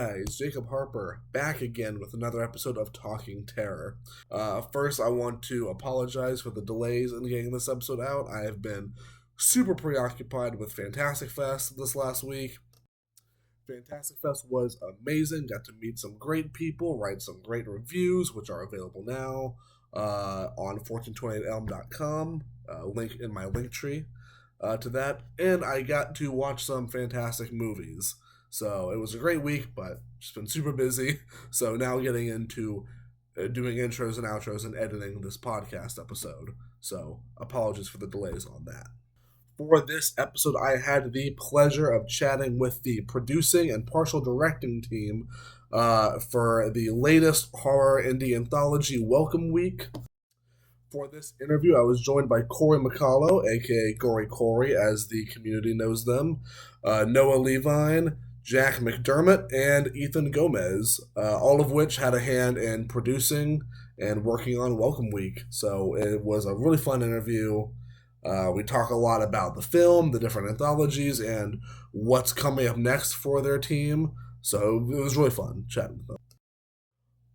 guys, Jacob Harper back again with another episode of Talking Terror. First, I want to apologize for the delays in getting this episode out. I have been super preoccupied with Fantastic Fest this last week. Fantastic Fest was amazing. Got to meet some great people, write some great reviews, which are available now on 1428elm.com. Link in my link tree to that. And I got to watch some fantastic movies. So it was a great week, but just been super busy. So now getting into doing intros and outros and editing this podcast episode. So apologies for the delays on that. For this episode, I had the pleasure of chatting with the producing and partial directing team for the latest horror indie anthology, Welcome Week. For this interview, I was joined by Cory McCollough, aka Gory Cory, as the community knows them, Noah Levine, Jack McDermot, and Ethan Gomez, all of which had a hand in producing and working on Welcome Week. So it was a really fun interview. We talk a lot about the film, the different anthologies, and what's coming up next for their team. So it was really fun chatting with them.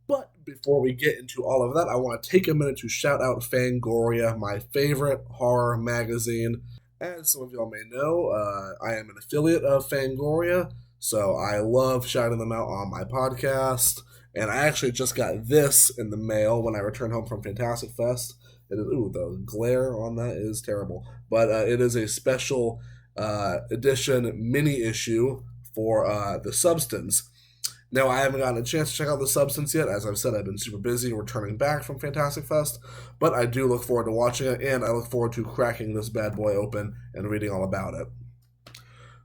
But before we get into all of that, I want to take a minute to shout out Fangoria, my favorite horror magazine. As some of y'all may know, I am an affiliate of Fangoria, so I love shouting them out on my podcast. And I actually just got this in the mail when I returned home from Fantastic Fest. It is, the glare on that is terrible. But it is a special edition mini issue for The Substance. Now, I haven't gotten a chance to check out The Substance yet. As I've said, I've been super busy returning back from Fantastic Fest. But I do look forward to watching it, and I look forward to cracking this bad boy open and reading all about it.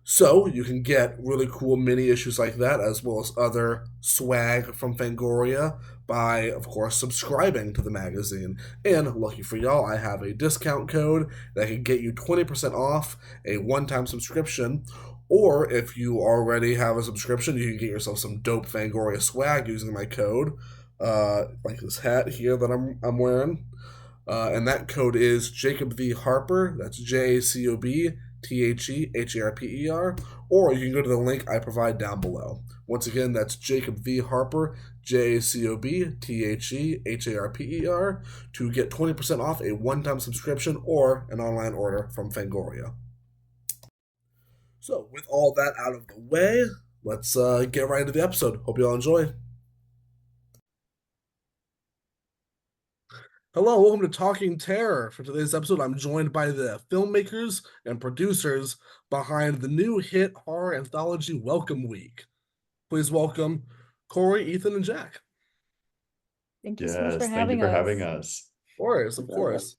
So, you can get really cool mini issues like that, as well as other swag from Fangoria, by, of course, subscribing to the magazine. And, lucky for y'all, I have a discount code that can get you 20% off a one-time subscription. Or, if you already have a subscription, you can get yourself some dope Fangoria swag using my code, like this hat here that I'm wearing. And that code is Jacob V. Harper. That's JACOBTHEHARPER, or you can go to the link I provide down below. Once again, that's Jacob V. Harper, JACOBTHEHARPER, to get 20% off a one-time subscription or an online order from Fangoria. So, with all that out of the way, let's get right into the episode. Hope you all enjoy. Hello, welcome to Talking Terror. For today's episode, I'm joined by the filmmakers and producers behind the new hit horror anthology Welcome Week. Please welcome Cory, Ethan, and Jack. Thank you so much for Thank you having for us. having us. Of course.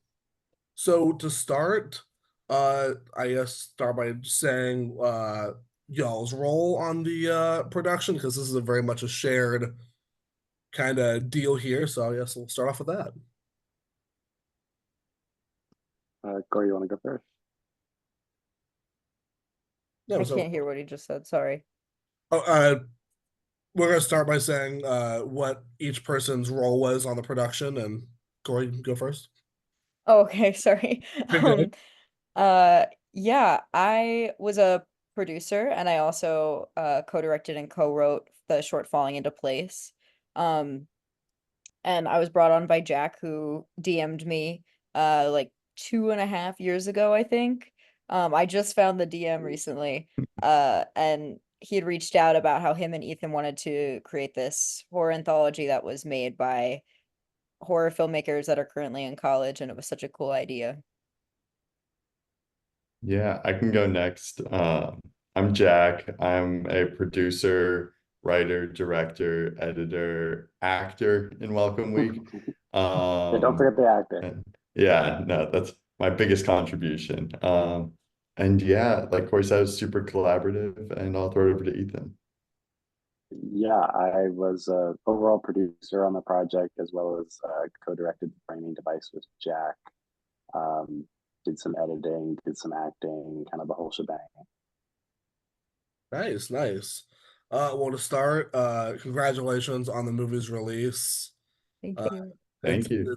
So to start, I guess start by saying y'all's role on the production, because this is very much a shared kind of deal here. So I guess we'll start off with that. Corey, you want to go first? Yeah, I can't hear what he just said. Sorry. We're going to start by saying what each person's role was on the production, and Corey, go first. Oh, okay. Sorry. Yeah, I was a producer, and I also co-directed and co-wrote the short Falling Into Place. And I was brought on by Jack, who DM'd me like 2.5 years ago, I think. I just found the DM recently, and he had reached out about how him and Ethan wanted to create this horror anthology that was made by horror filmmakers that are currently in college, and it was such a cool idea. Yeah, I can go next. I'm Jack. I'm a producer, writer, director, editor, actor in Welcome Week. Yeah, don't forget the actor. No, that's my biggest contribution. And yeah, like Corey said, it was super collaborative, and I'll throw it over to Ethan. Yeah, I was an overall producer on the project, as well as co-directed the framing device with Jack. Did some editing, did some acting, kind of the whole shebang. Nice. Well, to start, congratulations on the movie's release. Thank you. Thank you.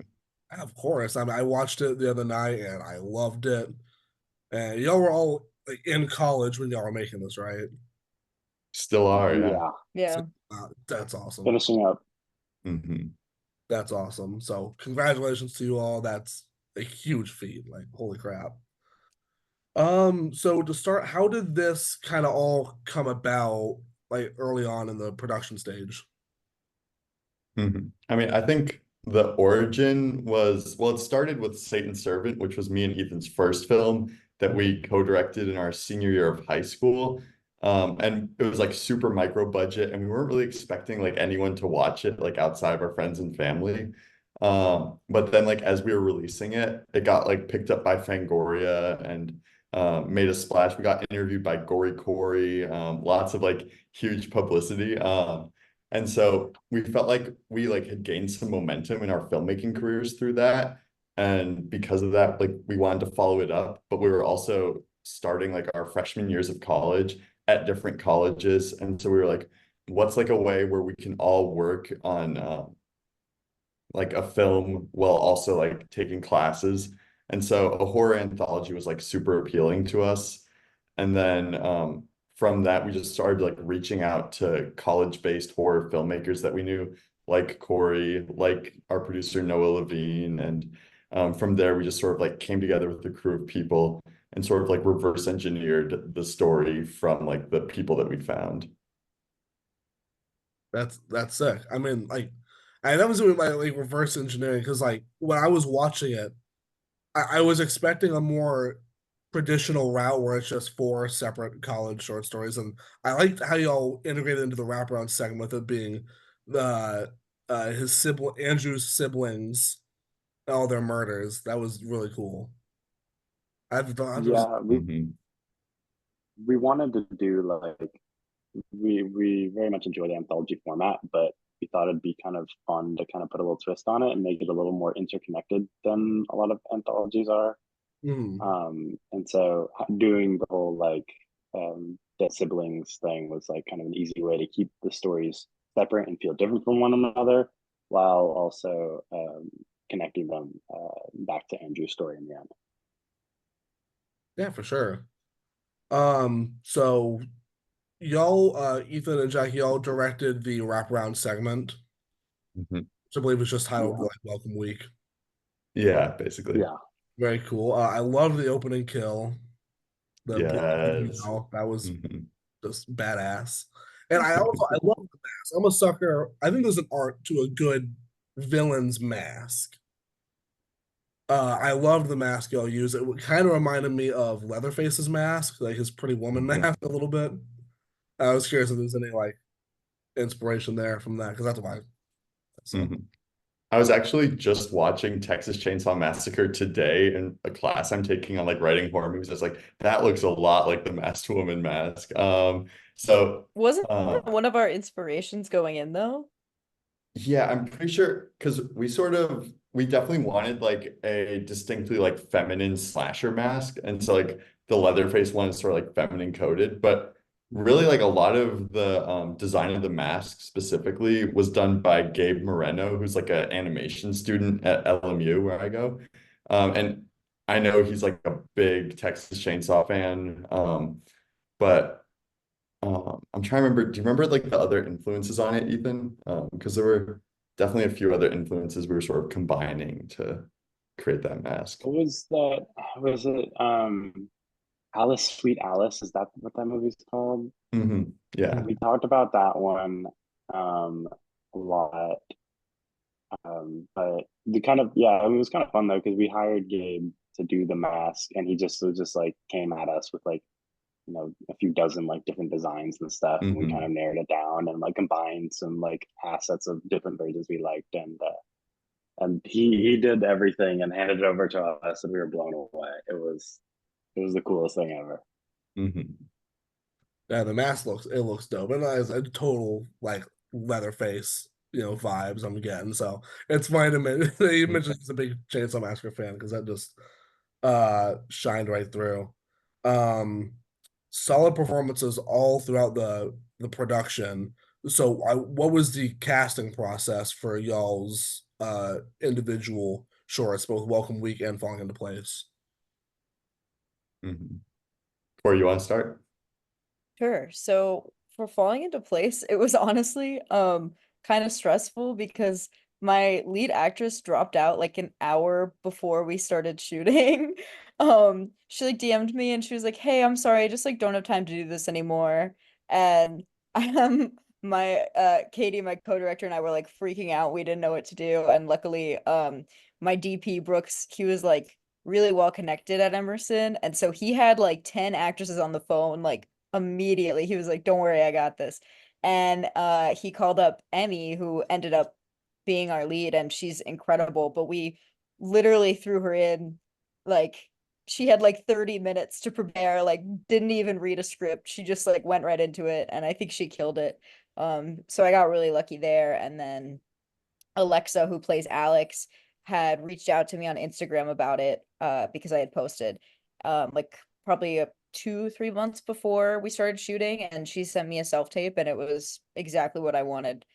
Of course. I mean, I watched it the other night and I loved it. And y'all were all like in college when y'all were making this, right? Still are, yeah. Yeah. That's awesome. finishing up. Mm-hmm. That's awesome. So congratulations to you all. That's a huge feat. Like, holy crap. So to start, how did this kind of all come about, like early on in the production stage? I mean, I think the origin was, well, it started with Satan's Servant, which was me and Ethan's first film that we co-directed in our senior year of high school. And it was like super micro budget, and we weren't really expecting like anyone to watch it, like outside of our friends and family. But then like as we were releasing it, it got like picked up by Fangoria and made a splash. We got interviewed by Gory Cory, lots of like huge publicity. And so we felt like we like had gained some momentum in our filmmaking careers through that. And because of that, like we wanted to follow it up, but we were also starting like our freshman years of college at different colleges. And so we were like, what's like a way where we can all work on like a film while also like taking classes. And so a horror anthology was like super appealing to us. And then from that, we just started like reaching out to college-based horror filmmakers that we knew, like Cory, like our producer Noah Levine. And from there, we just sort of like came together with a crew of people and sort of like reverse engineered the story from like the people that we found. That's sick. I mean, like, that was doing my like reverse engineering because like when I was watching it, I was expecting a more traditional route where it's just four separate college short stories, and I liked how y'all integrated into the wraparound segment with it being the his sibling Andrew's siblings, all their murders. That was really cool. I just Yeah, Mhm. we wanted to do like we very much enjoy the anthology format, but we thought it'd be kind of fun to kind of put a little twist on it and make it a little more interconnected than a lot of anthologies are. mm, And so doing the whole like dead siblings thing was like kind of an easy way to keep the stories separate and feel different from one another, while also connecting them back to Andrew's story in the end. yeah, for sure. So y'all, Ethan and Jackie, y'all directed the wraparound segment, Mhm. which I believe was just titled Yeah, like Welcome Week. Yeah, basically. yeah, Very cool. I love the opening kill, the Yes. that was Mhm. just badass. And I love the mask. I'm a sucker. I think there's an art to a good villain's mask. I loved the mask y'all used. It kind of reminded me of Leatherface's mask, like his Pretty Woman mask a little bit. I was curious if there's any like inspiration there from that because that's why. So Mhm. I was actually just watching Texas Chainsaw Massacre today in a class I'm taking on like writing horror movies. I was like, that looks a lot like the Masked Woman mask. So Wasn't uh, that one of our inspirations going in though? yeah, I'm pretty sure because we definitely wanted like a distinctly like feminine slasher mask. And so like the Leatherface one is sort of like feminine coded, but really like a lot of the design of the mask specifically was done by Gabe Moreno, who's like an animation student at LMU where I go. And I know he's like a big Texas Chainsaw fan. But I'm trying to remember. Do you remember like the other influences on it, Ethan? Because there were definitely a few other influences we were sort of combining to create that mask. what was that? Was it Alice Sweet Alice? Is that what that movie's called? Yeah. We talked about that one a lot. But the kind of yeah, it was kind of fun though because we hired Gabe to do the mask, and he just was just like came at us with like a few dozen like different designs and stuff, and we kind hmm of narrowed it down and like combined some like assets of different versions we liked, and he did everything and handed it over to us, and we were blown away. It was the coolest thing ever. hmm yeah, the mask looks dope, and it's a total like Leatherface, vibes I'm getting. So it's funny to mention you mentioned he's a big Chainsaw Massacre fan because that just shined right through. Um, Solid performances all throughout the production. So, what was the casting process for y'all's individual shorts, both Welcome Week and Falling into Place? hmm Or you want to start? Sure. So for falling into place, it was honestly kind of stressful because my lead actress dropped out like an hour before we started shooting. She like DM'd me and she was like, "Hey, I'm sorry, I just like don't have time to do this anymore." And my Katie, my co-director, and I were like freaking out. We didn't know what to do. And luckily, my DP Brooks, he was like really well connected at Emerson. And so he had like 10 actresses on the phone, like immediately. He was like, "Don't worry, I got this." And he called up Emmy, who ended up being our lead, and she's incredible. But we literally threw her in, like she had like 30 minutes to prepare, like didn't even read a script. She just like went right into it, and I think she killed it. So I got really lucky there. And then Alexa, who plays Alex, had reached out to me on Instagram about it because I had posted like probably 2-3 months before we started shooting, and she sent me a self-tape and it was exactly what I wanted.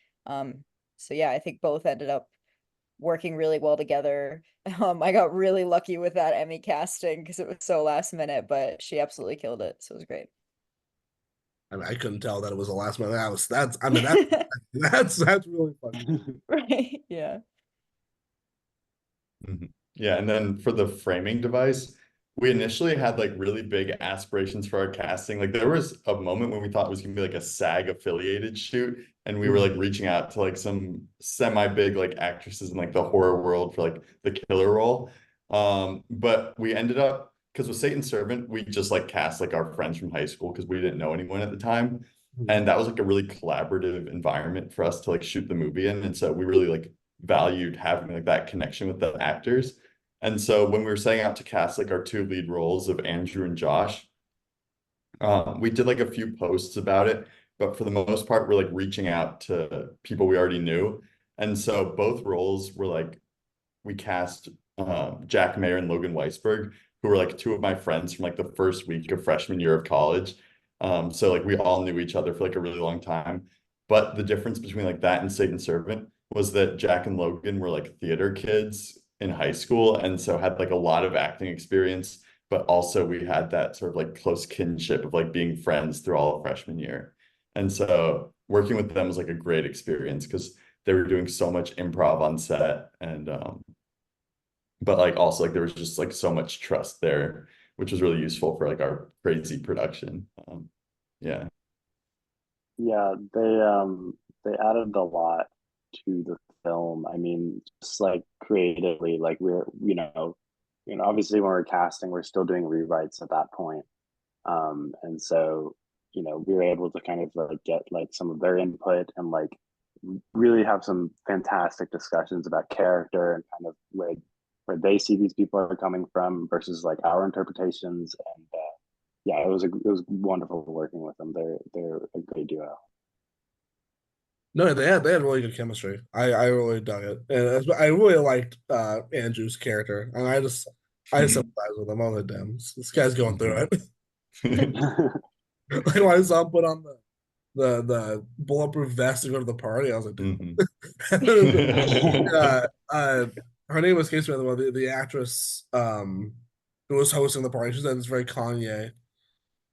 So yeah, I think both ended up working really well together. I got really lucky with that Emmy casting because it was so last minute, but she absolutely killed it. So it was great. I mean, I couldn't tell that it was a last minute. I mean, that's really funny. Right. Yeah. Yeah, and then for the framing device, we initially had like really big aspirations for our casting. Like there was a moment when we thought it was gonna be like a SAG affiliated shoot, and we were like reaching out to like some semi-big like actresses in like the horror world for like the killer role. But we ended up, because with Satan's Servant, we just like cast like our friends from high school because we didn't know anyone at the time. And that was like a really collaborative environment for us to like shoot the movie in. And so we really like valued having like that connection with the actors. And so when we were setting out to cast like our two lead roles of Andrew and Josh, we did like a few posts about it, but for the most part, we're like reaching out to people we already knew. And so both roles were like, we cast Jack Mayer and Logan Weisberg, who were like two of my friends from like the first week of freshman year of college. So like we all knew each other for like a really long time. But the difference between like that and Satan's Servant was that Jack and Logan were like theater kids in high school, and so had like a lot of acting experience, but also we had that sort of like close kinship of like being friends through all of freshman year. And so working with them was like a great experience because they were doing so much improv on set, and but like also like there was just like so much trust there, which was really useful for like our crazy production. Yeah. Yeah, they added a lot to the film. I mean, just like creatively, like obviously when we're casting, we're still doing rewrites at that point. And so, we were able to kind of like get like some of their input and like really have some fantastic discussions about character and kind of where they see these people are coming from versus like our interpretations. And yeah, it was wonderful working with them. They're a great duo. No, they had really good chemistry. I really dug it, and I really liked Andrew's character, and I sympathize with him. I'm like, damn, this guy's going through it. Like when I saw him put on the bulletproof vest to go to the party, I was like, damn. Her name escapes me. The actress who was hosting the party, she said it's very Kanye.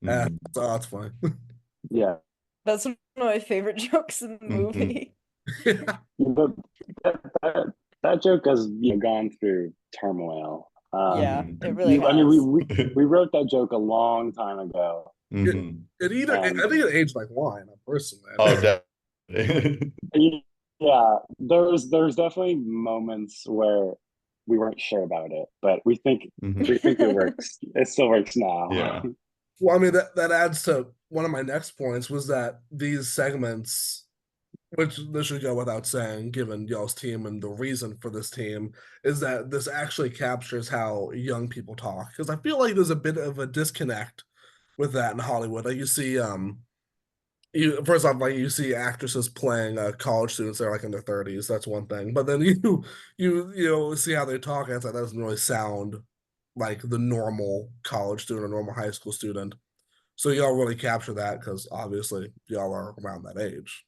So that's funny. Yeah. That's one of my favorite jokes in the movie. But that joke has gone through turmoil. Yeah, it really has. I mean, we wrote that joke a long time ago. I think it aged like wine, personally. Oh, definitely. Yeah, there's definitely moments where we weren't sure about it, but we think it works. It still works now. Yeah. Well, I mean that adds to one of my next points was that these segments, which this should go without saying, given y'all's team and the reason for this team, is that this actually captures how young people talk. Because I feel like there's a bit of a disconnect with that in Hollywood. Like you see, you first off, like you see actresses playing college students that are like in their 30s. That's one thing. But then you see how they talk, and it's like that doesn't really sound like the normal college student or normal high school student. So y'all really capture that because obviously y'all are around that age.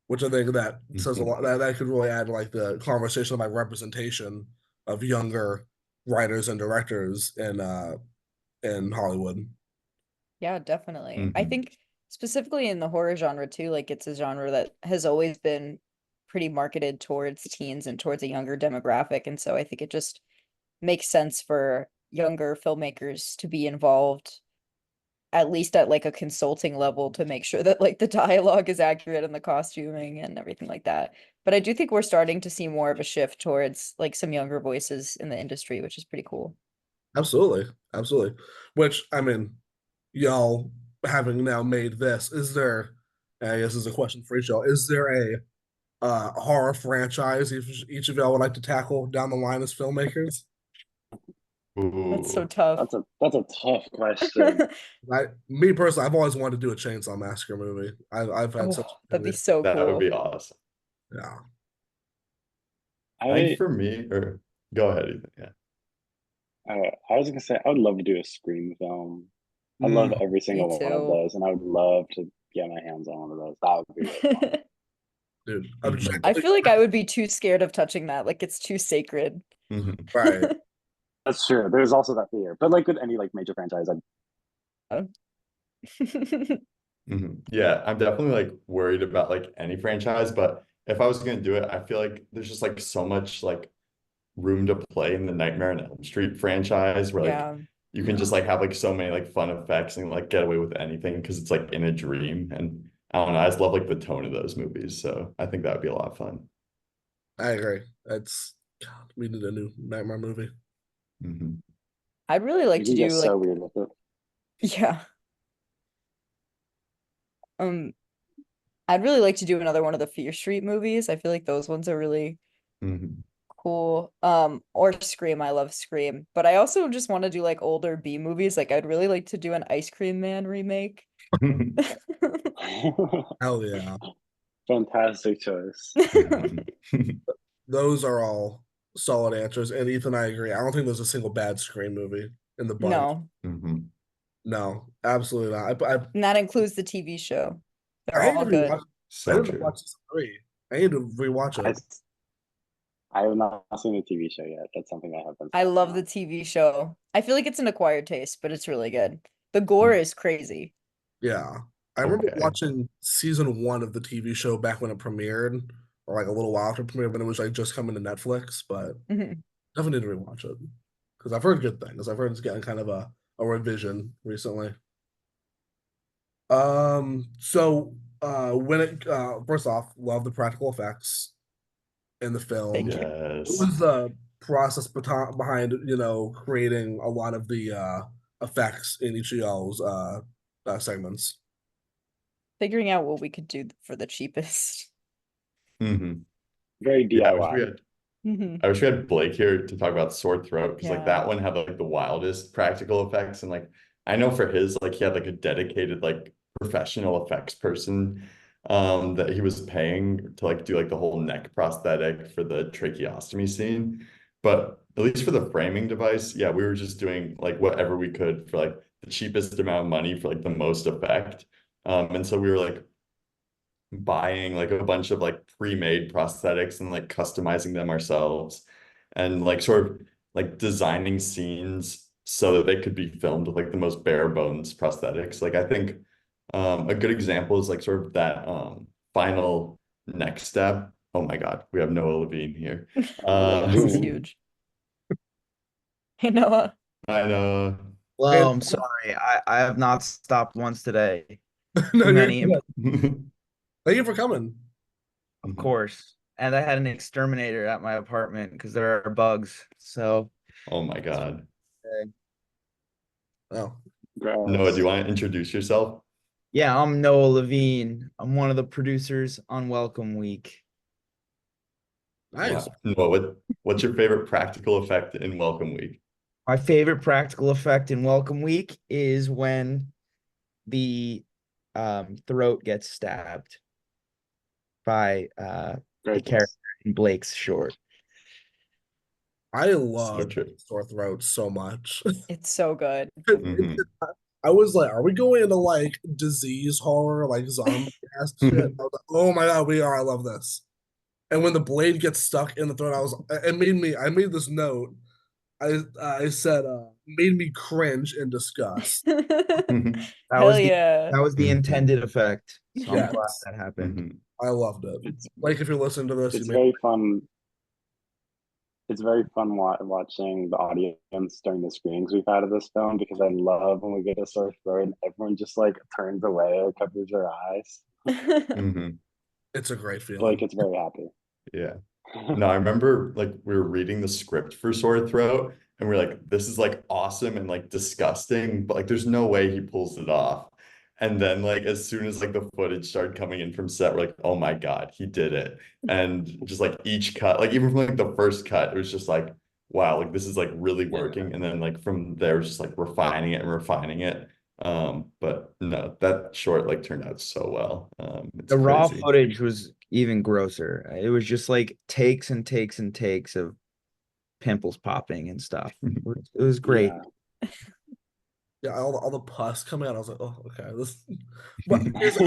Which I think that says a lot. That could really add to like the conversation about representation of younger writers and directors in Hollywood. Yeah, definitely. I think specifically in the horror genre too, like it's a genre that has always been pretty marketed towards teens and towards a younger demographic. And so I think it just makes sense for younger filmmakers to be involved, at least at like a consulting level, to make sure that like the dialogue is accurate and the costuming and everything like that. But I do think we're starting to see more of a shift towards like some younger voices in the industry, which is pretty cool. Absolutely, absolutely. Which I mean, y'all having now made this, is there? I guess is a question for each y'all. Is there a horror franchise each of y'all would like to tackle down the line as filmmakers? That's so Ooh, tough. That's a tough question. Me personally, I've always wanted to do a Chainsaw Massacre movie. I've had such Oh, that'd be so that would be cool. awesome. yeah. I think I for me, or go ahead, Ethan. Yeah. I was gonna say I would love to do a Scream film. I love Mm, every Me single one of too. those, and I would love to get my hands on one of those. That would be really fun. dude, I objectively, feel like I would be too scared of touching that. Like it's too sacred. right. That's true. There's also that fear, but like with any like major franchise, Yeah, I'm definitely like worried about like any franchise, but if I was gonna do it, I feel like there's just like so much like room to play in the Nightmare on Elm Street franchise where like Yeah. you can just like have like so many like fun effects and like get away with anything because it's like in a dream. And I don't know, I just love like the tone of those movies. So I think that would be a lot of fun. I agree. That's God, we need a new Nightmare movie. Hmm. I'd really like you to can get do like so weird with it. yeah. Um I'd really like to do another one of the Fear Street movies. I feel like those ones are really Hmm. cool. Or Scream. I love Scream. But I also just want to do like older B movies. Like I'd really like to do an Ice Cream Man remake. Hell yeah. Fantastic choice. Those are all solid answers. And Ethan, I agree. I don't think there's a single bad Scream movie in the bunch. No. Hmm. No, absolutely not. And that includes the TV show. They're I need to all good. rewatch. I So need to true. watch season three. I need to rewatch I it. I have not seen the TV show yet. That's something I have been I slacking love the on. TV show. I feel like it's an acquired taste, but it's really good. The gore is crazy. Yeah. I remember Okay. watching season one of the TV show back when it premiered, or like a little while after it premiered when it was like just coming to Netflix, but Mhm. definitely need to rewatch it. Because I've heard good things. I've heard it's getting kind of a revision recently. So when it first off, love the practical effects in the film. Thank you. What Yes. was the process behind, creating a lot of the effects in each of y'all's segments? Figuring out what we could do for the cheapest. Hmm. Very Yeah, DIY. Mhm. I wish we had Blake here to talk about Sore Throat because like Yeah. that one had like the wildest practical effects and like I know for his like he had like a dedicated like professional effects person that he was paying to like do like the whole neck prosthetic for the tracheostomy scene. But at least for the framing device, yeah, we were just doing like whatever we could for like the cheapest amount of money for like the most effect. And so we were like buying like a bunch of like pre-made prosthetics and like customizing them ourselves and like sort of like designing scenes so that they could be filmed with like the most bare bones prosthetics. Like I think a good example is like sort of that final next step. Oh my God, we have Noah Levine here. This is Um, huge. You know, I know. And Well, I'm sorry. I have not stopped once today. no, Too many, thank you for coming. of course. And I had an exterminator at my apartment because there are bugs. So, Oh my God. Oh, Noah, do you Gross. want to introduce yourself? yeah, I'm Noah Levine. I'm one of the producers on Welcome Week. nice. Wow. Noah, what's your favorite practical effect in Welcome Week? My favorite practical effect in Welcome Week is when the throat gets stabbed by the Great character choice. in Blake's short. I So love true. sore throat so much. it's so good. Hmm. I was like, are we going into like disease horror, like zombie ass shit? I was like, oh my god, we are. I love this. And when the blade gets stuck in the throat, I made this note. I said made me cringe in disgust. That Hell yeah. that was the intended effect. So I'm Yes. glad that happened. Mhm. I loved it. It's Like if you're listening to this, you it's made very fun. It's very fun watching the audience during the screenings we've had of this film because I love when we get a sore throat and everyone just like turns away or covers their eyes. Mhm. it's a great Like feeling. it's very happy. Yeah. No, I remember like we were reading the script for Sore Throat and we're like, this is like awesome and like disgusting, but like there's no way he pulls it off. And then like as soon as like the footage started coming in from set, we're like, oh my God, he did it. And just like each cut, like even from like the first cut, it was just like, wow, like this is like really working. And then like from there, it was just like refining it and refining it. But no, that short like turned out so well. It's The raw crazy. footage was even grosser. It was just like takes and takes and takes of pimples popping and stuff. It was great. Yeah. Yeah, all the pus coming out. I was like, oh, okay. This, but because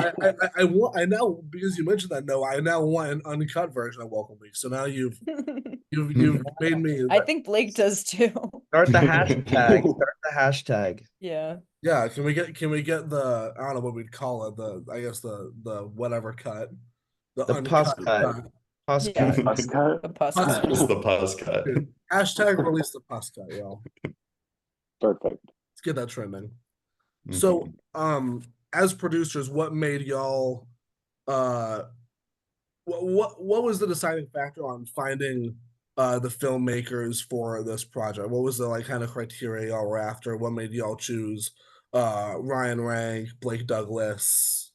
I want I now because you mentioned that no, I now want an uncut version of Welcome Week. So now you've made me I think Blake does too. Start the hashtag. Start the hashtag. Yeah. yeah. Can we get the I don't know what we'd call it I guess the whatever cut the The pus uncut cut. cut. Pus Yeah. cut. Us cut. The pus Pus cut. Just the pus cut. Dude, hashtag release the pus cut, yo. Perfect. Let's get that trending. So, Mhm. as producers, what made y'all uh what was the deciding factor on finding the filmmakers for this project? What was the like kind of criteria y'all were after? What made y'all choose Ryan Rank, Blake Douglas,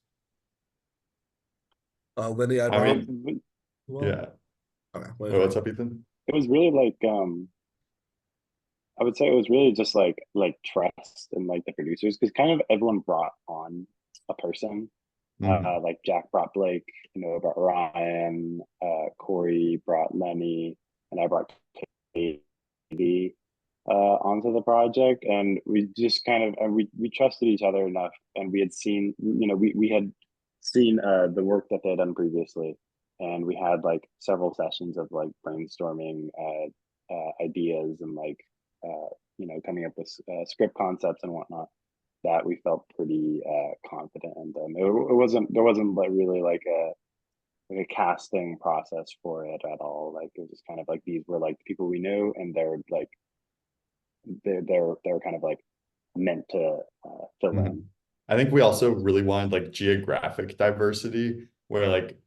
Lindy I Ibarra? mean, Well, yeah. okay, Oh, what's up, Ethan? It was really like I would say it was really just like trust in like the producers because kind of everyone brought on a person. Mhm. Like Jack brought Blake, brought Ryan, Cory brought Lenny, and I brought Katie onto the project, and we just kind of and we trusted each other enough, and we had seen, we had seen the work that they had done previously, and we had like several sessions of like brainstorming ideas and like coming up with script concepts and whatnot that we felt pretty confident in them. There wasn't like really like a casting process for it at all. Like it was just kind of like these were like people we knew, and they're like they're kind of like meant to fill Mhm. in. I think we also really wanted like geographic diversity where like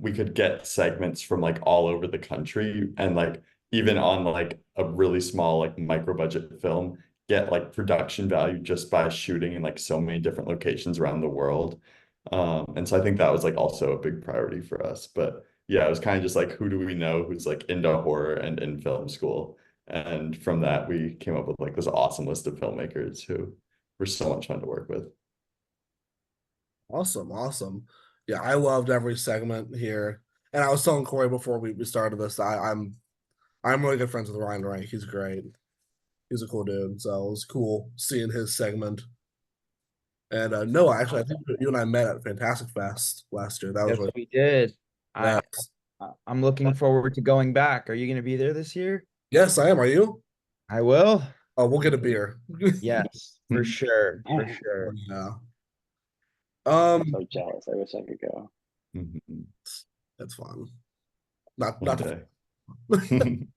we could get segments from like all over the country and like even on like a really small like micro budget film get like production value just by shooting in like so many different locations around the world. And so I think that was like also a big priority for us. But yeah, it was kind of just like who do we know who's like into horror and in film school. And from that we came up with like this awesome list of filmmakers who were so much fun to work with. Awesome, awesome. Yeah, I loved every segment here. And I was telling Corey before we started this, I'm really good friends with Ryan Rank. He's great. He's a cool dude. So it was cool seeing his segment. And no, actually, I think you and I met at Fantastic Fest last year. That was Yes, really we did. yeah. I'm looking forward to going back. Are you going to be there this year? Yes, I am. Are you? I will. Oh, we'll get a beer. Yes, for sure. For sure. Yeah. I'm Um, so jealous. I wish I could go. Mhm. that's fun. Not One not day.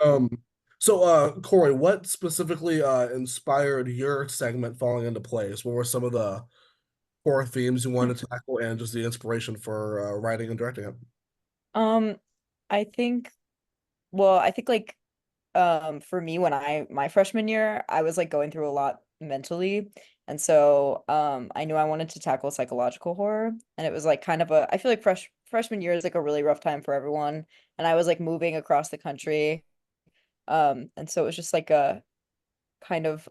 um so Corey, what specifically inspired your segment falling into place? What were some of the core themes you wanted to tackle and just the inspiration for writing and directing it? Um, I think, well, I think like for me when my freshman year, I was like going through a lot mentally. And so I knew I wanted to tackle psychological horror. And it was like kind of I feel like freshman year is like a really rough time for everyone. And I was like moving across the country. And so it was just like a kind of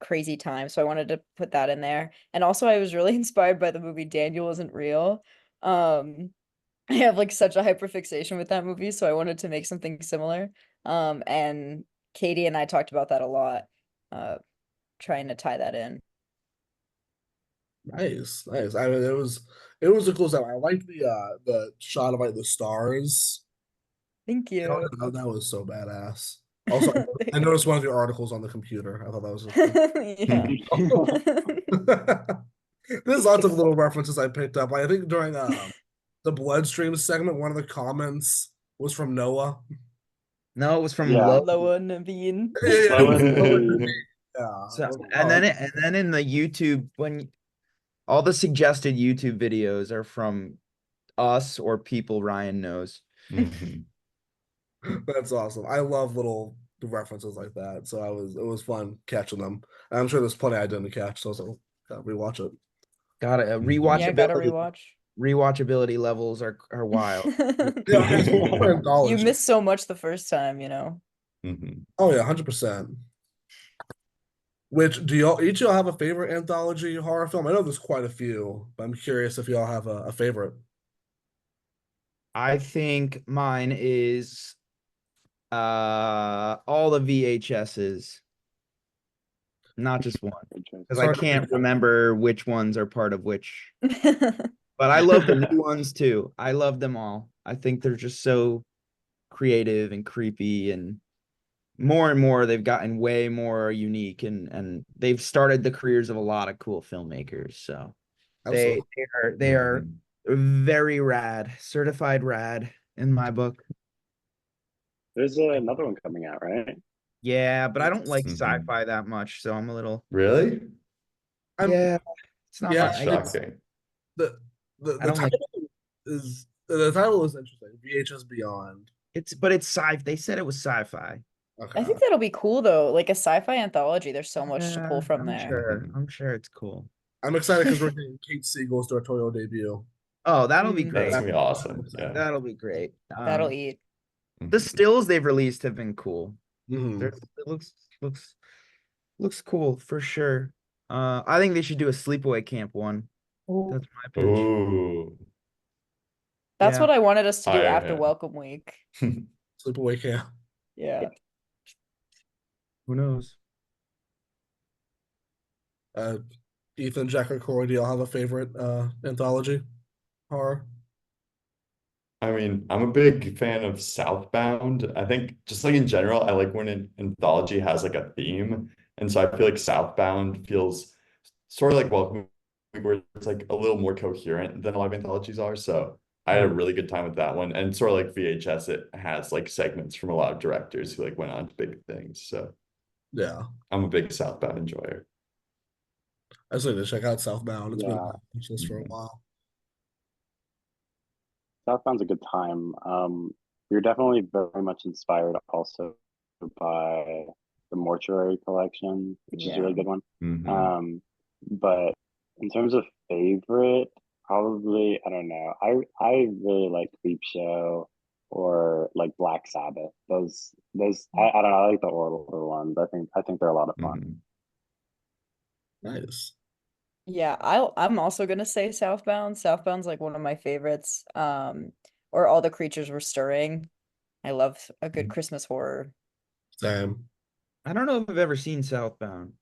crazy time. So I wanted to put that in there. And also I was really inspired by the movie Daniel Isn't Real. Um I have like such a hyperfixation with that movie, so I wanted to make something similar. And Katie and I talked about that a lot, trying to tie that in. Nice, nice. I mean, it was a cool stuff. I liked the shot of like the stars. Thank You know, you. that was so badass. Also, I noticed one of your articles on the computer. I thought that was Yeah. There's lots of little references I picked up. I think during the Bloodstream segment, one of the comments was from Noah. No, it was from Yeah. Low. Lowen Bean. Yeah. Lowen Bean. Yeah. So, Oh, and then in the YouTube, when all the suggested YouTube videos are from us or people Ryan knows. Mhm. that's awesome. I love little references like that. So it was fun catching them. And I'm sure there's plenty I didn't catch, so gotta rewatch it. Got it. Yeah, gotta Rewatchability. rewatch. Rewatchability levels are wild. Yeah, it's for You anthology. missed so much the first time, you know. Mhm. Oh yeah, 100%. Which do y'all each of y'all have a favorite anthology horror film? I know there's quite a few, but I'm curious if y'all have a favorite. I think mine is all the VHSs, not just one. Because I Sorry. can't remember which ones are part of which. But I love the new ones too. I love them all. I think they're just so creative and creepy, and more they've gotten way more unique, and they've started the careers of a lot of cool filmmakers. So they Absolutely. they are Mhm. very rad, certified rad in my book. There's another one coming out, right? Yeah, but I don't like Mhm. sci-fi that much, so I'm a little Really? yeah, it's not yeah, my That's it's shocking. the I the don't like the title is interesting. VHS Beyond. but it's sci they said it was sci-fi. Okay. I think that'll be cool though. Like a sci-fi anthology, there's so much to pull Yeah, from there. Mhm. I'm sure it's cool. I'm excited because we're getting Kate Siegel's directorial debut. Oh, that'll be Mm. That's great. gonna be awesome. Yeah. That'll be great. That'll eat. The Mhm. stills they've released have been cool. Mhm. It looks cool for sure. I think they should do a sleepaway camp one. That's my pitch. Ooh. That's Yeah. what I wanted us to do Hire after him. Welcome Week. Sleepaway Camp. Yeah. Who knows? Uh, Ethan, Jack, or Corey, do y'all have a favorite anthology horror? I mean, I'm a big fan of Southbound. I think just like in general, I like when an anthology has like a theme. And so I feel like Southbound feels sort of like Welcome Week, where it's like a little more coherent than a lot of anthologies are. So I had a really good time with that one. And sort of like VHS, it has like segments from a lot of directors who like went on to big things. So Yeah, I'm a big Southbound enjoyer. I just need to check out Southbound. It's been on Yeah, my wish list for a while. Southbound's a good time. We are definitely very much inspired also by the Mortuary collection, which is a Yeah. really good one. Mhm. But in terms of favorite, probably I don't know. I really like Creepshow or like Black Sabbath. Those I don't know. I like the older ones. I think they're a lot of fun. Mhm. Nice. Yeah, I'm also gonna say Southbound. Southbound's like one of my favorites. Or All the Creatures Were Stirring. I love a good Christmas horror. Same. I don't know if I've ever seen Southbound.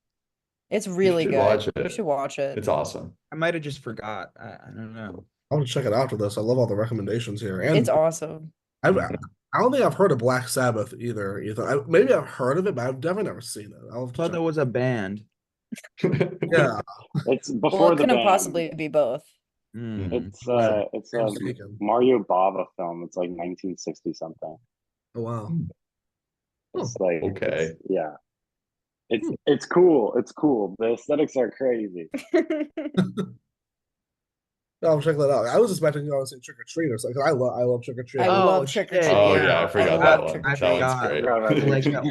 It's You really should good. watch You it. should watch it. It's awesome. I might have just forgot. I don't know. I'll have to check it out after this. I love all the recommendations here. It's And awesome. I don't think I've heard of Black Sabbath either. Maybe I've heard of it, but I've definitely never seen it. I'll have I to thought check. that was a band. Yeah. It's Well, before it the couldn't band. possibly be both. Mm. It's I'm a mistaken. Mario Bava film. It's like 1960 something. Oh wow. It's Oh. like Okay. yeah. Hmm. It's cool. It's cool. The aesthetics are crazy. I'll check that out. I was expecting you to say Trick or Treat or something. 'Cause I love Trick or Treat. I Oh love Trick or shit! Treat. Oh Yeah, yeah, I I forgot love that Trick one. or I That one's forgot. great. I like that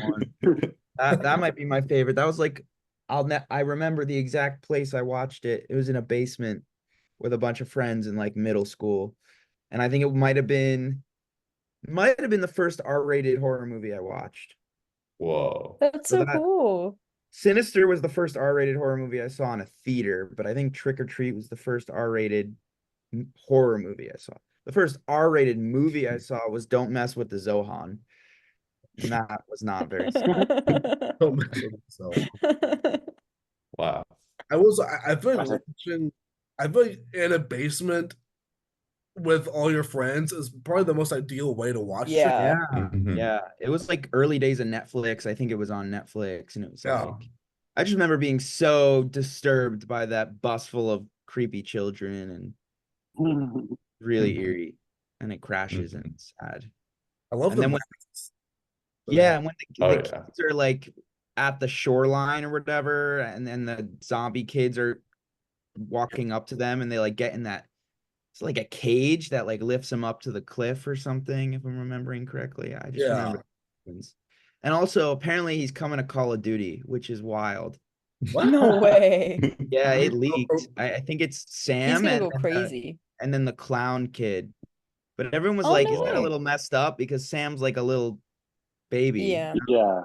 one. That might be my favorite. That was like I remember the exact place I watched it. It was in a basement with a bunch of friends in like middle school. And I think it might have been the first R-rated horror movie I watched. Whoa. That's So so that cool. Sinister was the first R-rated horror movie I saw in a theater, but I think Trick or Treat was the first R-rated horror movie I saw. The first R-rated movie I saw was Don't Mess with the Zohan, and that was not very scary. Don't mess with myself. Wow. I feel like watching. I feel like in a basement with all your friends is probably the most ideal way to watch it. Yeah. Mhm. Yeah. It was like early days of Netflix. I think it was on Netflix, and it was Yeah. like, I just remember being so disturbed by that bus full of creepy children and really eerie. And it crashes and it's sad. I love And the then when, masks. yeah, when Oh, the yeah. kids are like at the shoreline or whatever, and then the zombie kids are walking up to them and they like get in that, it's like a cage that like lifts them up to the cliff or something, if I'm remembering correctly. I just Yeah. remember. And also, apparently, he's coming to Call of Duty, which is wild. No way. Yeah, it leaked. I think it's He's Sam gonna and go crazy. then the clown kid. But everyone was Oh, like, no "Isn't that a way. little messed up?" Because Sam's like a little baby. Yeah. Yeah,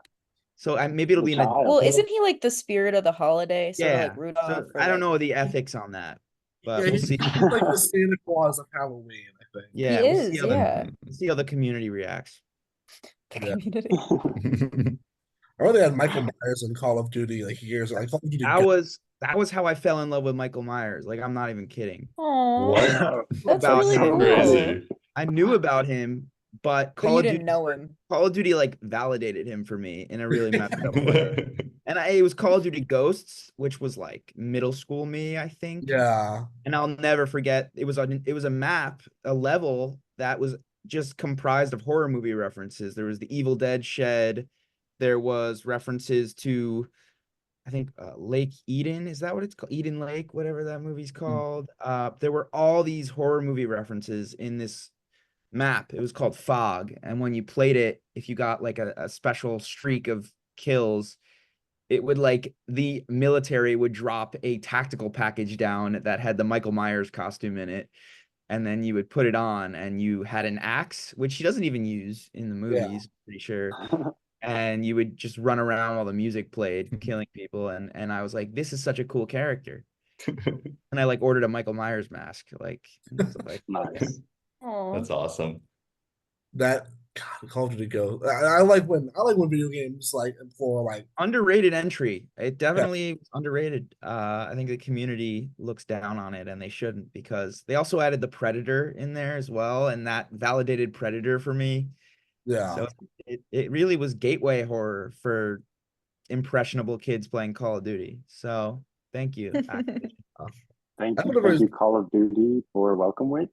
So maybe it'll the be in a child. Well, isn't he like the spirit of the holiday? Sort of like yeah. Rudolph So or I don't like know the ethics on that, but Yeah, we'll see. he's like the Santa Claus of Halloween, I think. he Yeah, we'll see is, how yeah. the community reacts. The Yeah. community. I remember they had Michael Myers in Call of Duty like years ago. Like Call of Duty That was how I fell in love with Michael Myers. Like, I'm not even kidding. Oh, What? that's About really So him. cool. crazy. I knew about him, but But you didn't know him. Call of Duty like validated him for me in a really messed up way. And it was Call of Duty Ghosts, which was like middle school me, I think. Yeah. And I'll never forget, it was a map, a level that was just comprised of horror movie references. There was the Evil Dead shed. There was references to, I think, Lake Eden. Is that what it's called? Eden Lake, whatever that movie's called. There were all these horror movie references in this map. It was called Fog. And when you played it, if you got like a special streak of kills, it would like the military would drop a tactical package down that had the Michael Myers costume in it. And then you would put it on and you had an axe, which he doesn't even use in the movies, pretty sure. And you would just run around while the music played, killing people. And I was like, this is such a cool character. And I like ordered a Michael Myers mask. Like, and I was like, Nice. Oh, That's awesome. That God, Call of Duty Go. I like when video games like for like underrated entry. It definitely underrated. I think the community looks down on it and they shouldn't, because they also added the Predator in there as well, and that validated Predator for me. yeah. So it really was gateway horror for impressionable kids playing Call of Duty. So thank you. Thank That you, would have thank you, Call of Duty for Welcome Week.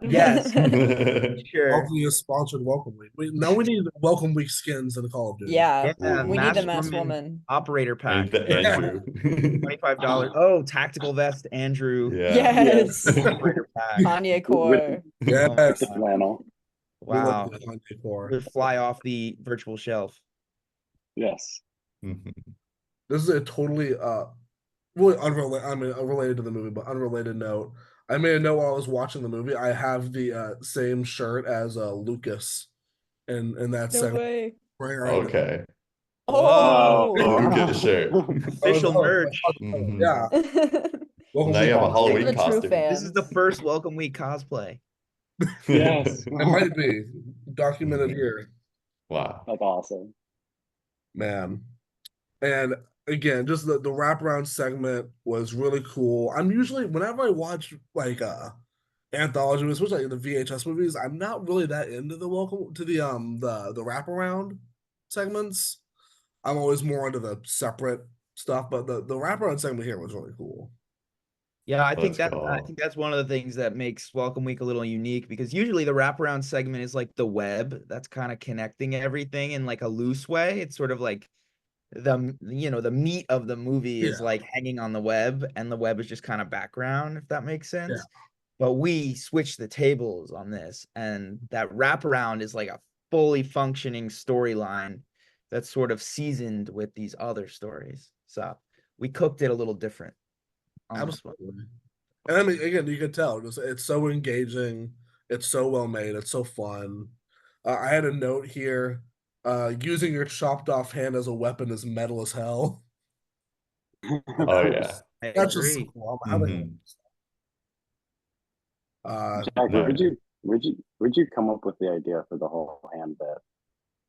Yes, sure. Hopefully a sponsored Welcome Week. Now we need Welcome Week skins in Call of Duty. yeah. Yeah, We need the Masked masked woman. operator pack. The Andrew. $25. Oh, tactical vest, Andrew. Yeah. Yes. Operator pack. Kanye core. Yes. With the flannel. We love Wow. the Kanye core. Would fly off the virtual shelf. Yes. Mhm. This is a totally really unrelated to the movie, but unrelated note. I made a note while I was watching the movie. I have the same shirt as Lucas in that No segment. way. Okay. Oh. Lucas shirt. Official merch. Mhm. Yeah. Welcome Now you Week. have a For Halloween the true costume. fans. This is the first Welcome Week cosplay. Yes. It might be documented Mhm. here, Wow. That's awesome. man. And again, just the wraparound segment was really cool. I'm usually whenever I watch like anthology, especially like the VHS movies, I'm not really that into the welcome to the wraparound segments. I'm always more into the separate stuff, but the wraparound segment here was really cool. Yeah, I Let's think go. that's one of the things that makes Welcome Week a little unique, because usually the wraparound segment is like the web that's kind of connecting everything in like a loose way. It's sort of like the meat of the movie is Yeah. like hanging on the web, and the web is just kind of background, if that makes sense. Yeah. But we switched the tables on this, and that wraparound is like a fully functioning storyline that's sort of seasoned with these other stories. So we cooked it a little different on this one. Absolutely. And I mean, again, you can tell it's so engaging. It's so well made. It's so fun. I had a note here. Using your chopped off hand as a weapon is metal as hell. Oh yeah. I That's just so agree. cool. I like Mhm. Jack, No. where'd you come up with the idea for the whole hand bit?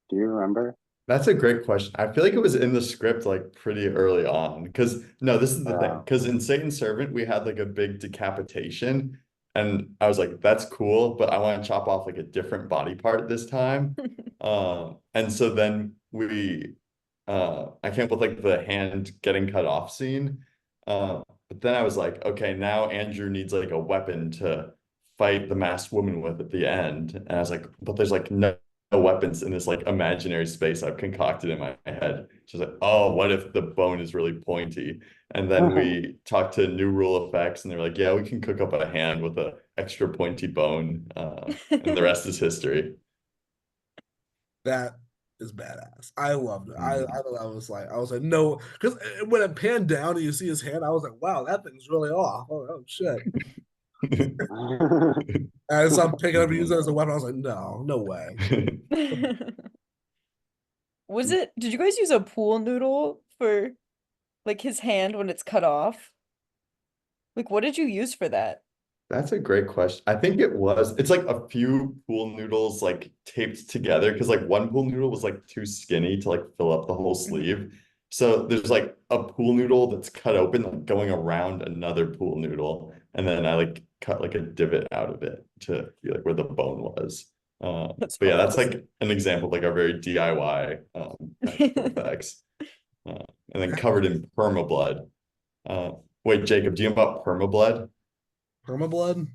Do you remember? That's a great question. I feel like it was in the script like pretty early on. Because no, this is the thing. Because in Satan's Servant, we had like a big decapitation. And I was like, that's cool, but I want to chop off like a different body part this time. And so then I came up with like the hand getting cut off scene. But then I was like, okay, now Andrew needs like a weapon to fight the masked woman with at the end. And I was like, but there's like no weapons in this like imaginary space I've concocted in my head. She's like, oh, what if the bone is really pointy? And then we talked to New Rule Effects, and they're like, yeah, we can cook up a hand with a extra pointy bone, and the rest is history. That is badass. I loved it. I Mhm. thought I was like, no, because when it panned down and you see his hand, I was like, wow, that thing's really off. Oh shit. As I'm picking up and using it as a weapon, I was like, no way. Did you guys use a pool noodle for like his hand when it's cut off? Like, what did you use for that? That's a great question. I think it's like a few pool noodles like taped together, because like one pool noodle was like too skinny to like fill up the whole sleeve. So there's like a pool noodle that's cut open, like going around another pool noodle. And then I like cut like a divot out of it to be like where the bone was. That's But yeah, that's awesome. like an example of like a very DIY practical effects. And then covered in permablood. Wait, Jacob, do you know about permablood? Permablood?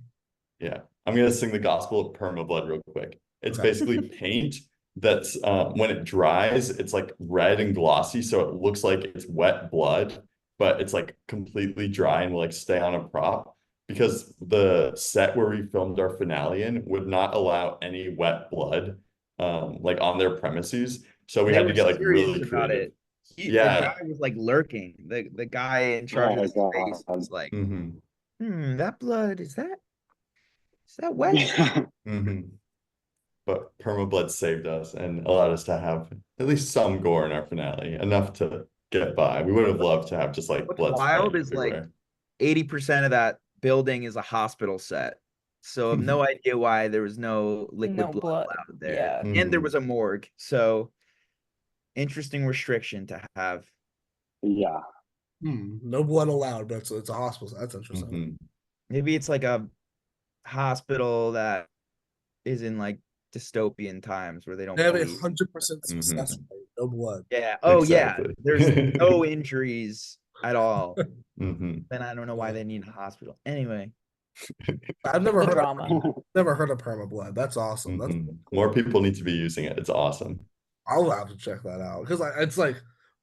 Yeah, I'm gonna sing the gospel of permablood real quick. It's Okay. basically paint that's when it dries, it's like red and glossy, so it looks like it's wet blood, but it's like completely dry and will like stay on a prop. Because the set where we filmed our finale in would not allow any wet blood, like on their premises. So we They had to were get like serious really about creative. it. The Yeah. guy was like lurking. The guy in Oh charge of my the space God. was like, Mm-hmm. that blood, is that wet? Mm-hmm. But permablood saved us and allowed us to have at least some gore in our finale, enough to get by. We would have loved to have just like What's blood wild spraying is like everywhere. 80% of that building is a hospital set. So I have no idea why there was no liquid No blood blood. allowed there. Yeah. And there Mhm. was a morgue. So interesting restriction to have. Yeah. No blood allowed, but it's a hospital. That's interesting. Mhm. Maybe it's like a hospital that is in like dystopian times where they don't They have a believe. 100% success Mhm. rate. No blood. Yeah. Oh yeah. Exactly. There's no injuries at all. Mhm. Then I don't know why they need a hospital. Anyway. I've The drama. never heard of permablood. That's awesome. That's Mhm. cool. More people need to be using it. It's awesome. I'll have to check that out because it's like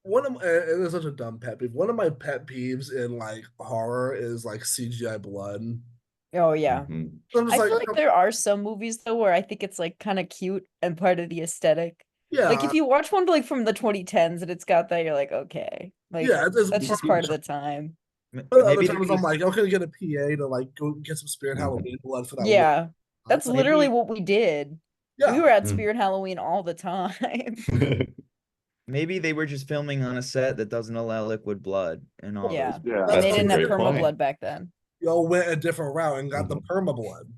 one of my, it is such a dumb pet peeve. One of my pet peeves in like horror is like CGI blood. Oh yeah. Mhm. I'm just I like, feel like there are some movies though where I think it's like kind of cute and part of the aesthetic. Like yeah, if you watch one like from the 2010s and it's got that, you're like, okay. Like yeah. It's that's just part of the time. But other Maybe they times I'm just like, okay, get a PA to like go get some Spirit Mhm. Halloween blood for that. Yeah. That's Like, literally maybe what we did. We yeah, were at Mm. Spirit Halloween all the time. maybe they were just filming on a set that doesn't allow liquid blood and all Yeah. those. Yeah. And they That's a didn't have great perma point. blood back then. y'all went a different route and got the Mhm. perma blood.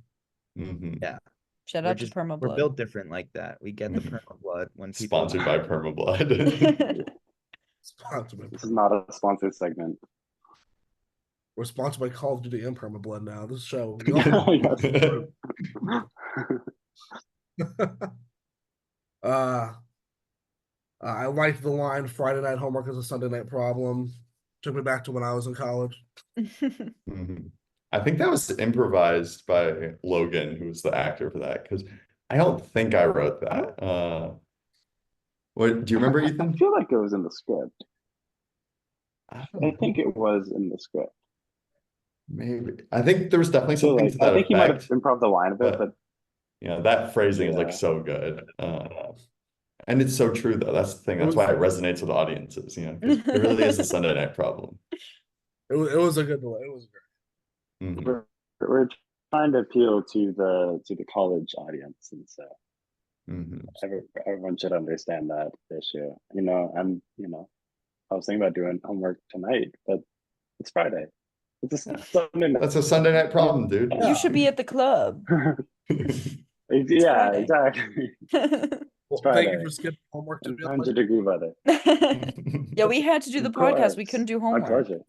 Mhm. Yeah. Shout We're out to just perma we're blood. built different like that. We get the perma blood when people Sponsored by permablood. Sponsored by This is perma. not a sponsored segment. We're sponsored by Call of Duty and perma blood now. This show. Yes. uh, I liked the line "Friday night homework is a Sunday night problem." Took me back to when I was in college. Mhm. I think that was improvised by Logan, who was the actor for that, because I don't think I wrote that. What do you remember, I Ethan? feel like it was in the script. I I don't think know. it was in the script. Maybe. I think there was definitely So something like to I that think he might have effect, improved the line of it, but but that phrasing is like yeah. so good. And it's so true though. That's the thing. It That's was why it resonates with audiences, because it really is a Sunday night problem. it was a good delay. It was great. Mhm. we're trying to appeal to the college audience, and so Mhm. everyone should understand that issue. I was thinking about doing homework tonight, but it's Friday. It's a Sunday night. That's a Sunday night problem, dude. You should be at the club. It's Yeah, Friday. exactly. Well, thank you Friday for skipping homework to in be on. 100-degree weather. Yeah, we had to do the Of podcast. We course. couldn't do My homework. pleasure.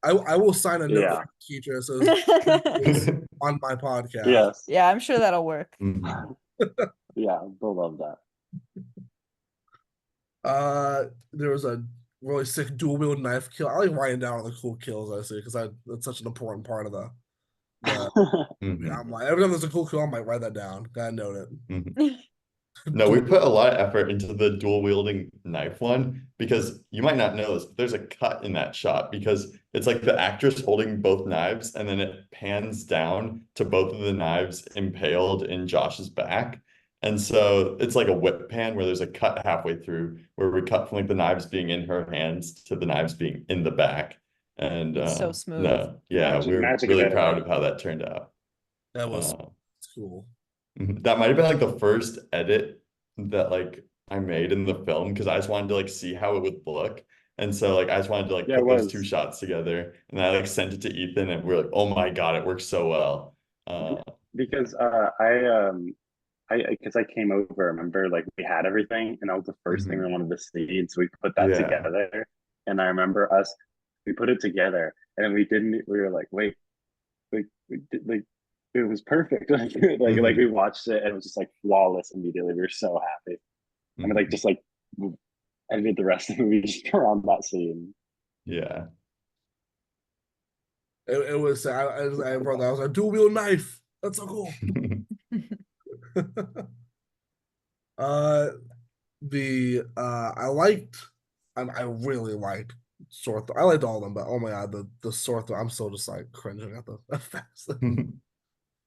I will sign a note Yeah. for the teacher that says on my podcast. Yes. Yeah, I'm sure that'll work. Yeah, they'll love that. There was a really sick dual wield knife kill. I like writing down all the cool kills I see because that's such an important part of the. I'm like, every time there's a cool kill, I might write that down. Gotta note it. No, we put a lot of effort into the dual wielding knife one because you might not know this, but there's a cut in that shot because it's like the actress holding both knives and then it pans down to both of the knives impaled in Josh's back. And so it's like a whip pan where there's a cut halfway through where we cut from like the knives being in her hands to the knives being in the back. And It's so smooth. no, yeah, Magic- we're magic really of proud editing. of how that turned out. That was cool. That might have been like the first edit that like I made in the film because I just wanted to like see how it would look. And so like I just wanted to like Yeah, put it those was. two shots together and I like sent it to Ethan and we're like, oh my God, it works so well. Because because I came over, remember, like we had everything, and that was the first thing we wanted to see, so we put that Yeah. together. And I remember we put it together, and we didn't. We were like, wait, we did, like it was perfect. like we watched it, and it was just like flawless immediately. We were so happy. I mean, like just like edited the rest of the movie just around that scene. Yeah. It was I brought that. I was like, dual wield knife. That's so cool. I really liked sword. I liked all of them, but oh my God, the sword. I'm still just like cringing at the effects.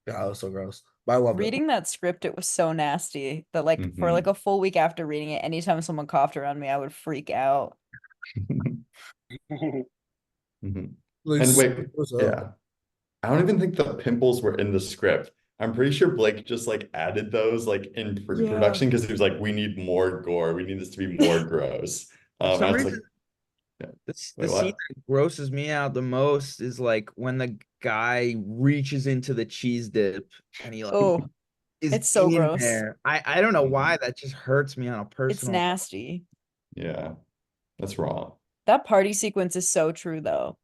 Yeah, it was so gross. But I loved it. Reading that script, it was so nasty that like for like a full week after reading it, anytime someone coughed around me, I would freak out. Like, And wait, what's up? yeah. I don't even think the pimples were in the script. I'm pretty sure Blake just like added those like in pre-production because he was like, we need more gore. We need this to be more gross. For some I was reason, like, the Wait, scene what? that grosses me out the most is like when the guy reaches into the cheese dip and he like Oh, is it's so in gross. there. I don't know why that just hurts me on a It's personal level. nasty. Yeah, that's wrong. That party sequence is so true though.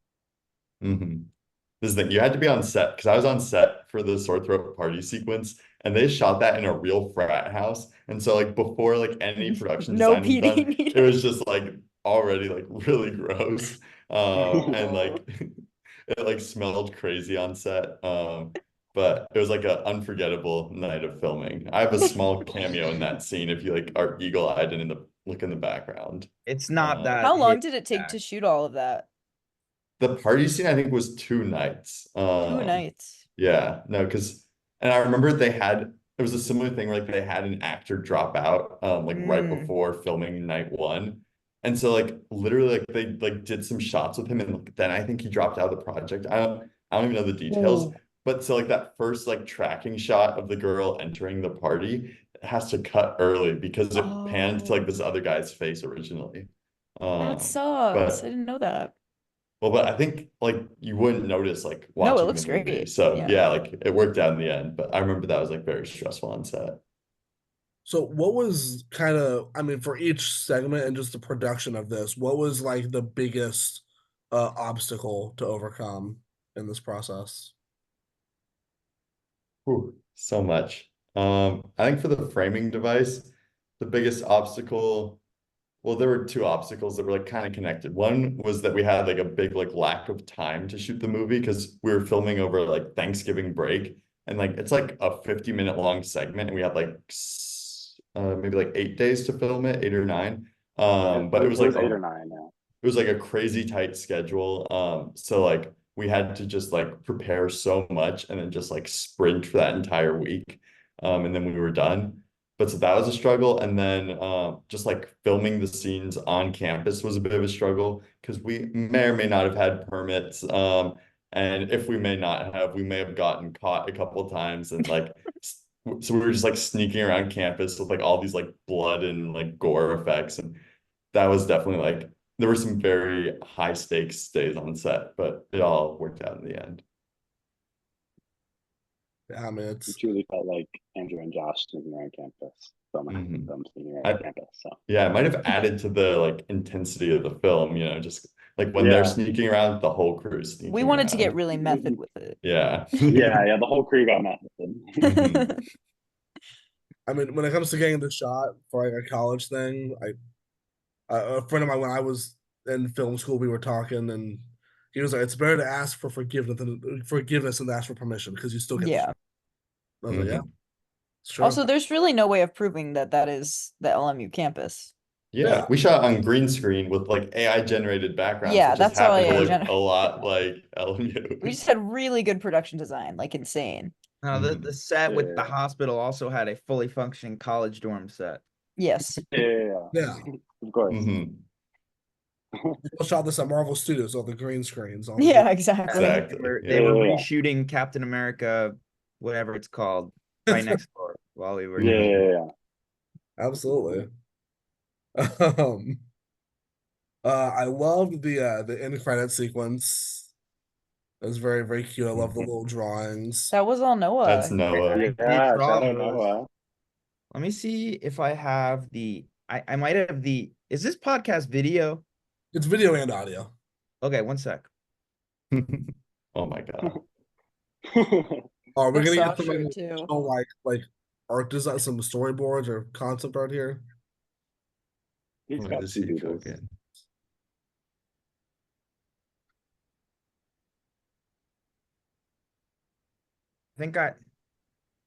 This is the thing, you had to be on set because I was on set for the sore throat party sequence and they shot that in a real frat house. And so like before like any production No design was PD done, needed. it was just like already like really gross. And like it like smelled crazy on set. But it was like an unforgettable night of filming. I have a small cameo in that scene if you like are eagle-eyed and look in the background. It's not that How long hit did it take back. to shoot all of that? The party scene I think was 2 nights. 2 nights. Yeah, no, because and I remember it was a similar thing where like they had an actor drop out like right before filming night one. And so like literally like they like did some shots with him and like, then I think he dropped out of the project. I don't even know the details. Ooh. But so like that first like tracking shot of the girl entering the party has to cut early because it panned to like this other guy's face originally. That sucks. But I didn't know that. well, but I think like you wouldn't notice like No, it watching looks the movie. great. So Yeah. yeah, like it worked out in the end. But I remember that was like very stressful on set. So what was kind of, I mean, for each segment and just the production of this, what was like the biggest obstacle to overcome in this process? Whew, so much. I think for the framing device, the biggest obstacle, well, there were two obstacles that were like kind of connected. One was that we had like a big like lack of time to shoot the movie because we were filming over like Thanksgiving break and like it's like a 50-minute long segment and we had like maybe like 8 days to film it, 8 or 9. But it was like 8 or 9 now. it was like a crazy tight schedule. So like we had to just like prepare so much and then just like sprint for that entire week. And then we were done. But so that was a struggle. And then just like filming the scenes on campus was a bit of a struggle because we may or may not have had permits. And if we may not have, we may have gotten caught a couple of times and like so we were just like sneaking around campus with like all these like blood and like gore effects. And that was definitely like there were some very high stakes days on set, but it all worked out in the end. I mean, It it's truly felt like Andrew and Josh sneaking around campus, film Mhm. them sneaking around I- campus. So Yeah, it might have added to the like intensity of the film, just like when they're Yeah. sneaking around, the whole crew's sneaking We wanted to get around. really method with it. Yeah. yeah, the whole crew got method. Mhm. I mean, when it comes to getting the shot for like a college thing, a friend of mine when I was in film school, we were talking, and he was like, "It's better to ask for forgiveness than to ask for permission because you still get." Yeah. I was like, "Yeah, Mhm. it's true." Also, there's really no way of proving that that is the LMU campus. Yeah, we shot on green screen with like AI generated backgrounds Yeah, that just that's all happen to AI look generated. a lot like LMU. We just had really good production design, like insane. No, the set with the Yeah. hospital also had a fully functioning college dorm set. Yes. Yeah. Yeah. Of course. Mhm. We shot this at Marvel Studios, all the green screens. All the Yeah, exactly. Exactly. They were Yeah. reshooting Captain America, whatever it's called, right next door while we were Yeah, doing it. Absolutely. Um, I loved the end credit sequence. It was very, very cute. I love the Mhm. little drawings. That was all That's Noah. Noah. I did Yeah, draw shout out those. Noah. Let me see if I have I might have is this podcast video? It's video and audio. Okay, one sec. Oh my God. Oh, we're The gonna get soft some shirt too. like art design, some storyboards or concept art here. He's Where got is some he doodles. cooking? I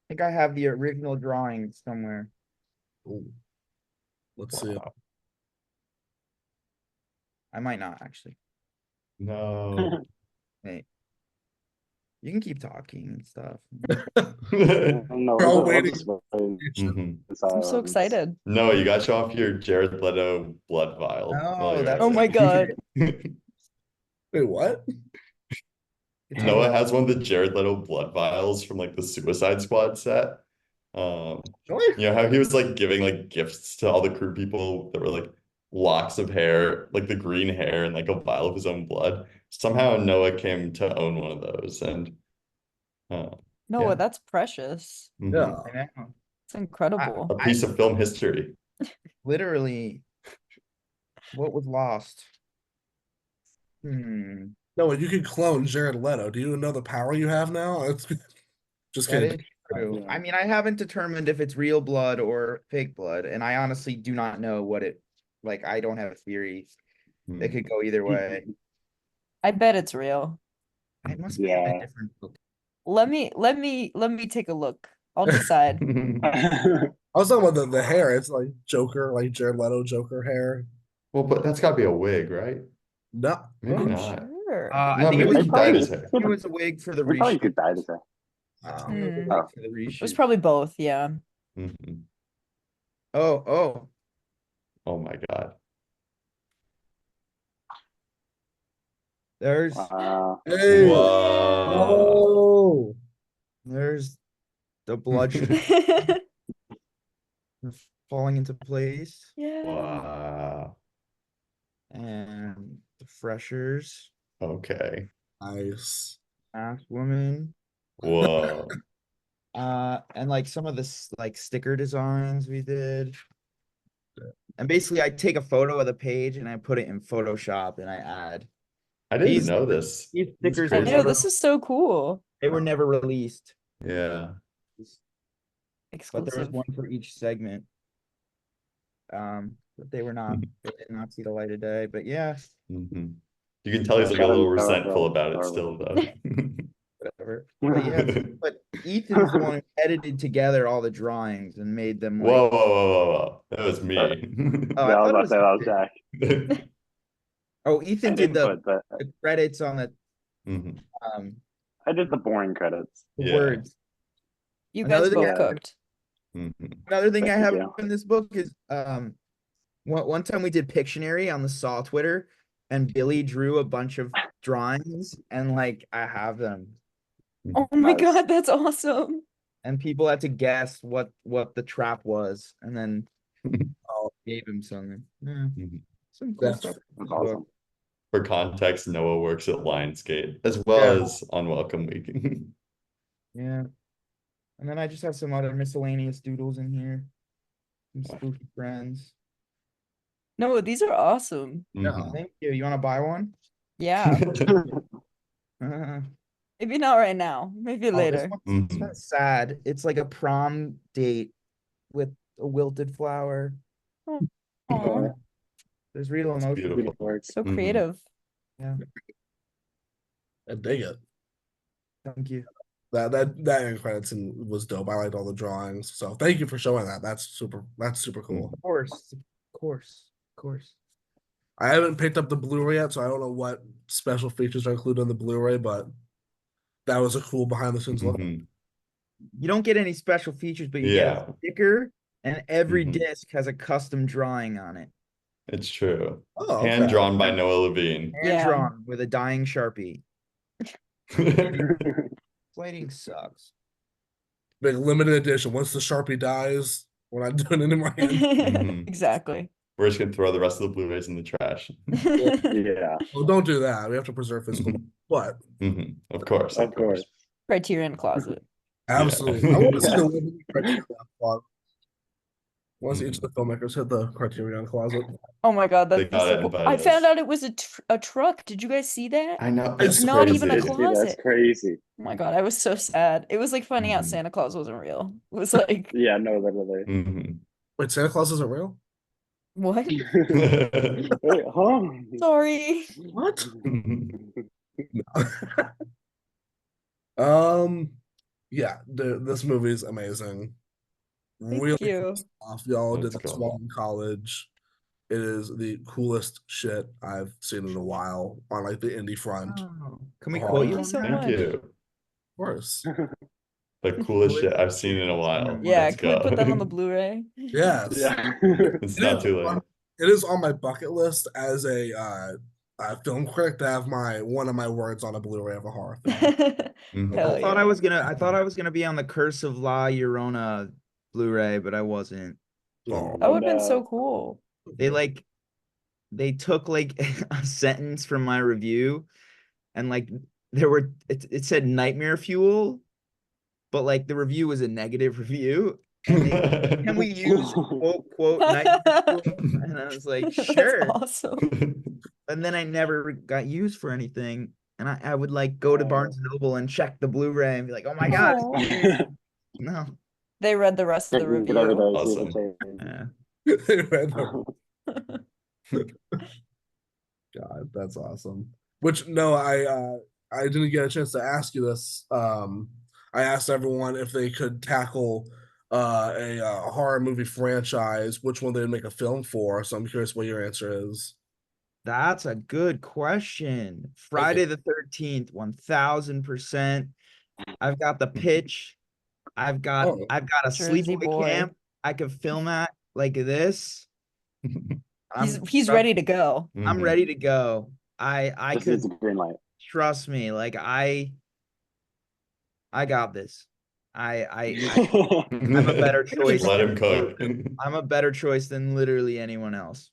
think I have the original drawing somewhere. Ooh. Let's see. Wow. I might not actually. No. Wait. You can keep talking and stuff. No, We're all I'll waiting. just wait in Mhm. I'm so silence. excited. No, you got to show off your Jared Leto blood vial while Oh, you're that's at Oh my it. God. Wait, what? Noah has one of the Jared Leto blood vials from like the Suicide Squad set. Really? You know how he was like giving like gifts to all the crew people that were like locks of hair, like the green hair and like a vial of his own blood. Somehow Noah came to own one of those, and Noah, yeah. that's precious. Mhm. Yeah. I know. It's incredible. A piece of film history. Literally, what was lost? No, you can clone Jared Leto. Do you know the power you have now? It's just That kidding. is true. Yeah. I mean, I haven't determined if it's real blood or fake blood, and I honestly do not know what like, I don't have a theory. It could go either way. I bet it's real. It must be in a Yeah. different book. Let me take a look. I'll decide. I was talking about the hair. It's like Joker, like Jared Leto Joker hair. Well, but that's got to be a wig, right? No, Maybe I'm not. sure. I No, think it maybe was he dyed his hair. it was a wig for the We probably reshoot. could die today. It was a Hmm. wig Oh. for the It was reshoot. probably both, yeah. Mhm. Oh, Oh my God. there's Hey. Whoa. Oh. there's the blood falling into place, Yeah. Wow. and the freshers, Okay. Nice. masked woman, Whoa. and like some of the like sticker designs we did. And basically, I take a photo of the page and I put it in Photoshop and I add. I didn't These- know this. These That's stickers I were crazy. know, never, this is so cool. they were never released, Yeah. but there was Exclusive. one for each segment. But they did not see the light of day. But yeah, Mhm. You can tell he's like a Shout out little Noah, resentful about it Noah. still, though. whatever. But yeah, but Ethan's the one who edited together all the drawings and made them like. Whoa, whoa, whoa, whoa, whoa. That was me. Oh, I Yeah, I was thought it about to was say that was Ethan. Jack. Oh, Ethan I did did but the credits on the Mhm. I did the boring credits. the Yeah. words. You Another guys thing both I- cooked. Mhm. Another thing I Thank have you. in this book is one time we did Pictionary on the Saw Twitter, and Billy drew a bunch of drawings, and like I have them, Oh my Nice. God, that's awesome. and people had to guess what the trap was, and then gave him something. Yeah, Mhm. some cool That's- stuff. in That's this book. awesome. For context, Noah works at Lionsgate as well Yeah. as on Welcome Week. Yeah, And then I just have some other miscellaneous doodles in here. Some spooky friends. No, these are awesome. Mhm. Thank you. You want to buy one? Yeah. Oh, Maybe not right now. Maybe later. this one's sad. It's like a prom date with a wilted flower. Aw, Oh, There's real It's emotion. beautiful. good work. so Mhm. creative. Yeah, I dig it. thank you. That end credits was dope. I liked all the drawings. So thank you for showing that. That's super cool. Of course, of course, of course. I haven't picked up the Blu-ray yet, so I don't know what special features are included in the Blu-ray, but that was a cool behind the scenes look. Mhm. You don't get any special features, but you get Yeah. a sticker, and every Mhm. disc has a custom drawing on it. It's true. Oh, Hand okay. drawn by Noah Levine. Hand Yeah. drawn with a dying Sharpie. Lighting sucks. Big limited edition. Once the Sharpie dies, we're not doing it in my hand. Mhm. Exactly. We're just gonna throw the rest of the Blu-rays in the trash. Yeah, Well, don't do that. We have to preserve physical. But Mhm. Of course, of course. Criterion Closet. absolutely, Yeah. I want to see Yeah. the living Criterion Closet. I want to see each of the filmmakers hit the Criterion Closet. Oh my god, They that'd be gotta so cool. invite I found us. out it was a truck. Did you guys see that? I know. It's It's not even a crazy. closet. That's crazy. Oh my god, I was so sad. It was like finding out Mhm. Santa Claus wasn't real. It was like, Yeah, no, literally. Mhm. Wait, Santa Claus isn't real? what? Wait, huh? Sorry. What? Yeah, this movie is amazing. Thank Really you. cool stuff. Y'all did Let's this go. while in college. It is the coolest shit I've seen in a while on like the indie front. Of Oh, can we Oh, quote Thank you you on so that? Thank much. you. course. The coolest shit I've seen in a while. Yeah, Let's can we put that on the go. Blu-ray? Yes. Yeah. It's It not is too late. on- It is on my bucket list as a film critic to have one of my words on a Blu-ray of a horror film. Mhm. Hell I thought yeah. I thought I was gonna be on the Curse of La Llorona Blu-ray, but I wasn't. Oh, That would have been no. so cool. They took like a sentence from my review, and like it said nightmare fuel, but like the review was a negative review, and can we use quote nightmare fuel? And I was like, That's sure. awesome. And then I never got used for anything. And I would like go to Barnes and Noble and check the Blu-ray and be like, oh my God, Aw. no. They read the rest of the Get over review. there, see Awesome. the change. Yeah. They read the- God, that's awesome. Which no, I didn't get a chance to ask you this. I asked everyone if they could tackle a horror movie franchise, which one they'd make a film for. So I'm curious what your answer is. That's a good question. Friday the 13th, 1000%. I've got the pitch. I've got Oh. a Jersey sleepaway boy. camp I could film at like this. He's ready to go. I'm ready to go. I This could is a green light. trust me. Like I got this. I'm a better choice. Let him cook. I'm a better choice than literally anyone else.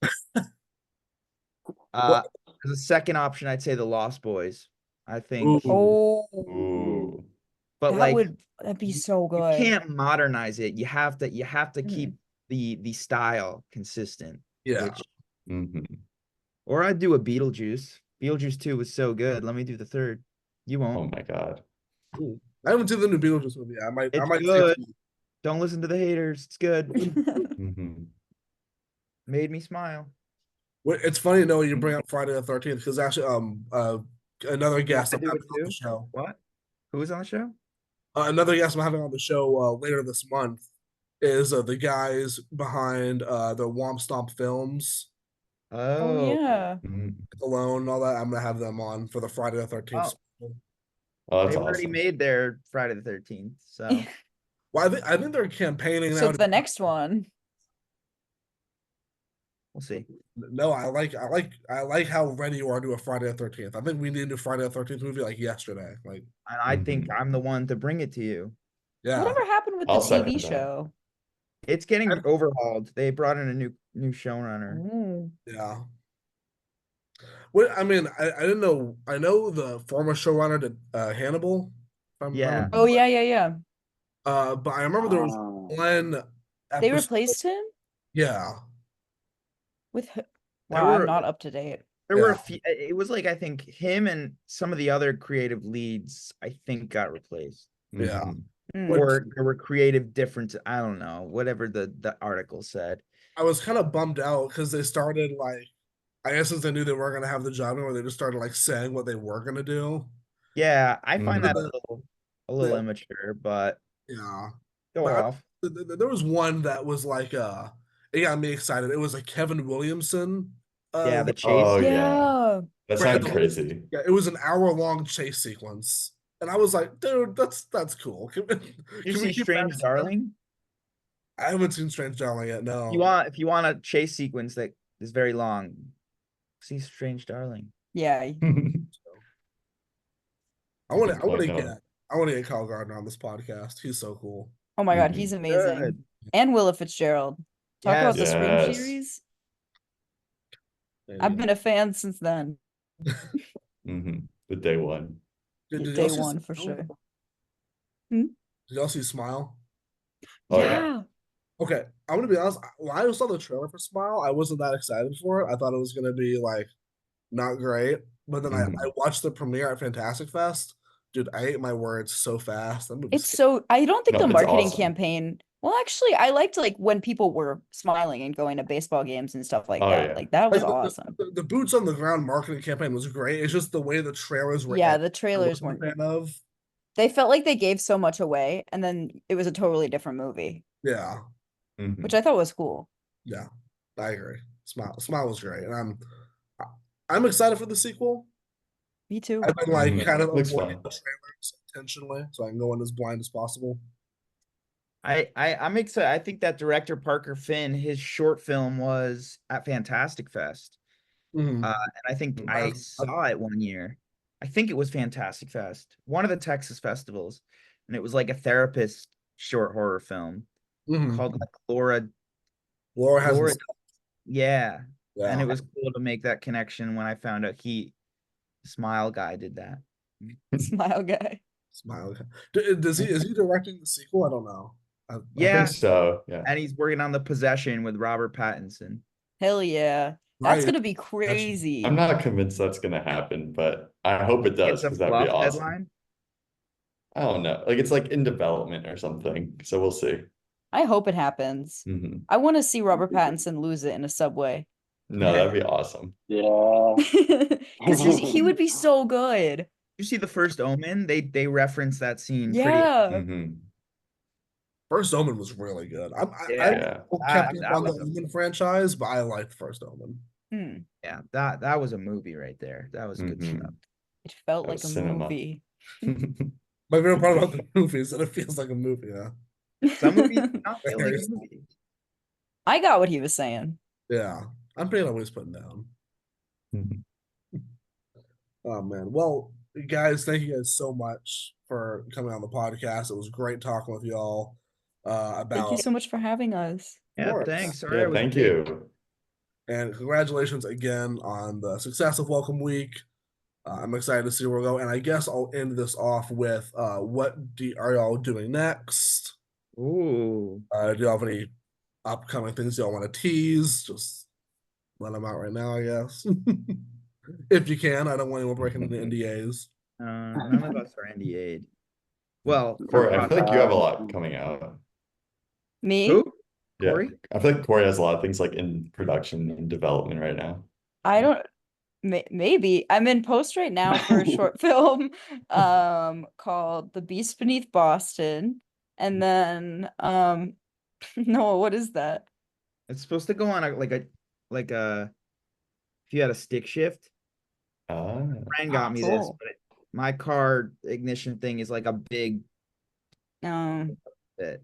What? As a second option, I'd say the Lost Boys. I think, Ooh. Oh, Ooh. but like that'd be so you good. can't modernize it. You have to keep the style consistent. Yeah. Mhm. Or I'd do a Beetlejuice. Beetlejuice 2 was so good. Let me do the third. You Oh won't. my God. I haven't seen the new Beetlejuice movie. I might It's say good. Don't listen to the haters. It's good. Mhm. Made me smile. It's funny, Noah, you bring up Friday the 13th because actually, another guest I I'm do having it on the too. show. What? Who was on the show? Another guest I'm having on the show later this month is the guys behind the Womp Stomp films, Oh Oh, yeah. Mhm. Alone, and all that. I'm gonna have them on for the Friday the 13th. Oh. Oh, that's they've already awesome. made their Friday the 13th. So Well, I think they're campaigning So now. the next one. we'll see. No, I like how ready you are to do a Friday the 13th. I think we need to do Friday the 13th movie like yesterday. Like, And I think Mhm. I'm the one to bring it to you. yeah. Whatever happened with I'll the second TV that. show? It's getting overhauled. They brought in a new showrunner. Ooh. Yeah. Well, I mean, I didn't know. I know the former showrunner did Hannibal. If I'm Yeah. remembering Oh yeah, correctly. yeah, yeah. But I remember there was Oh, one They episode. replaced him Yeah, with There wow, I'm were not up to date. there were yeah, a few. It was like I think him and some of the other creative leads I think got replaced, yeah. Mhm. Hmm. Which or there were creative differences. I don't know, whatever the article said. I was kind of bummed out because they started like, I guess since they knew they weren't gonna have the job anymore, they just started like saying what they were gonna do. Yeah, I find Mhm. that But a little immature, but yeah, go but off. there was one that was like, it got me excited. It was a Kevin Williamson. Yeah, the Video chase. Oh yeah, Yeah. that where he had sounded the whole, crazy. yeah, it was an hour-long chase sequence, and I was like, dude, that's cool. Can, You can we see keep Strange that? Darling? I haven't seen Strange Darling yet. No. If you want a chase sequence that is very long, see Strange Darling. Yeah. Good I want point to out. get Kyle Gardner on this podcast. He's so cool. Oh my God, he's Mhm. amazing. Good. And Willa Fitzgerald. Talk about the Yes. Scream Yes. series. And, I've yeah. been a fan since then. The day one. Did y'all Day see one for Smile? sure. Hmm? Did y'all see Smile? Oh yeah. Yeah. Okay, I'm gonna be honest. When I saw the trailer for Smile, I wasn't that excited for it. I thought it was gonna be like not great. But then I Mhm. watched the premiere at Fantastic Fest. Dude, I ate my words so fast. That movie's It's so I don't think No, the it's marketing awesome. campaign. Well, actually, I liked like when people were smiling and going to baseball games and stuff like Oh that. yeah. Like that was like awesome. the boots on the ground marketing campaign was great. It's just the way the trailers were Yeah, edited, the I trailers wasn't a weren't. fan of. They felt like they gave so much away, and then it was a totally different movie, Yeah, which Mhm. I thought was cool. yeah, I agree. Smile was great, and I'm excited for the sequel. Me too. I've been like kind of Looks avoiding fun. the trailers intentionally, so I can go in as blind as possible. I'm excited. I think that director Parker Finn, his short film was at Fantastic Fest. Mm-hmm. And I think I saw it one year. I think it was Fantastic Fest, one of the Texas festivals, and it was like a therapist short horror film called like Laura hasn't. Laura, yeah. And Yeah, it was cool to make that connection when I found out Smile Guy did that. Smile guy. Smile. Does he is he directing the sequel? I don't know. I think Yeah, so. Yeah. and he's working on The Possession with Robert Pattinson. Hell yeah. That's Right. gonna be I'm crazy. not convinced that's gonna happen, but I hope it does It's a because that'd be fluff awesome. headline. I don't know. Like it's like in development or something. So we'll see. I hope it happens. Mhm. I want to see Robert Pattinson lose it in a subway. No, that'd be awesome. yeah. Because he would be so good. You see the first Omen? They reference that scene pretty. Yeah. Mhm. First Omen was really good. I Yeah, Yeah. kept up that on the was Omen franchise, but I liked First Omen. Hmm. that was a movie right there. That was good stuff. Mhm. It felt That like was a cinema. movie. My favorite part about the movie is that it feels like a movie. Yeah, Some movies do not feel like a movie. I got what he was saying. yeah. I'm paying always putting down. Mhm. Oh man. Well, guys, thank you guys so much for coming on the podcast. It was great talking with y'all Thank you about so much for having us. Yeah, sports. thanks. Sorry, I Yeah, was thank late. you. And congratulations again on the success of Welcome Week. I'm excited to see where we go. And I guess I'll end this off with are y'all doing next? Ooh. Do y'all have any upcoming things y'all want to tease? Just let them out right now, I guess. If you can. I don't want anyone breaking into NDAs. None of us are NDA'd. Well, for Corey, I feel like you have a lot Um, coming out. Me? who? Yeah. Corey? I feel like Corey has a lot of things like in production and development right now. I don't maybe. I'm in post right now for a short film called The Beast Beneath Boston. And then no, what is that? It's supposed to go on like a if you had a stick shift. Ah. Friend got me this, Cool. but my car ignition thing is like a big Um bit.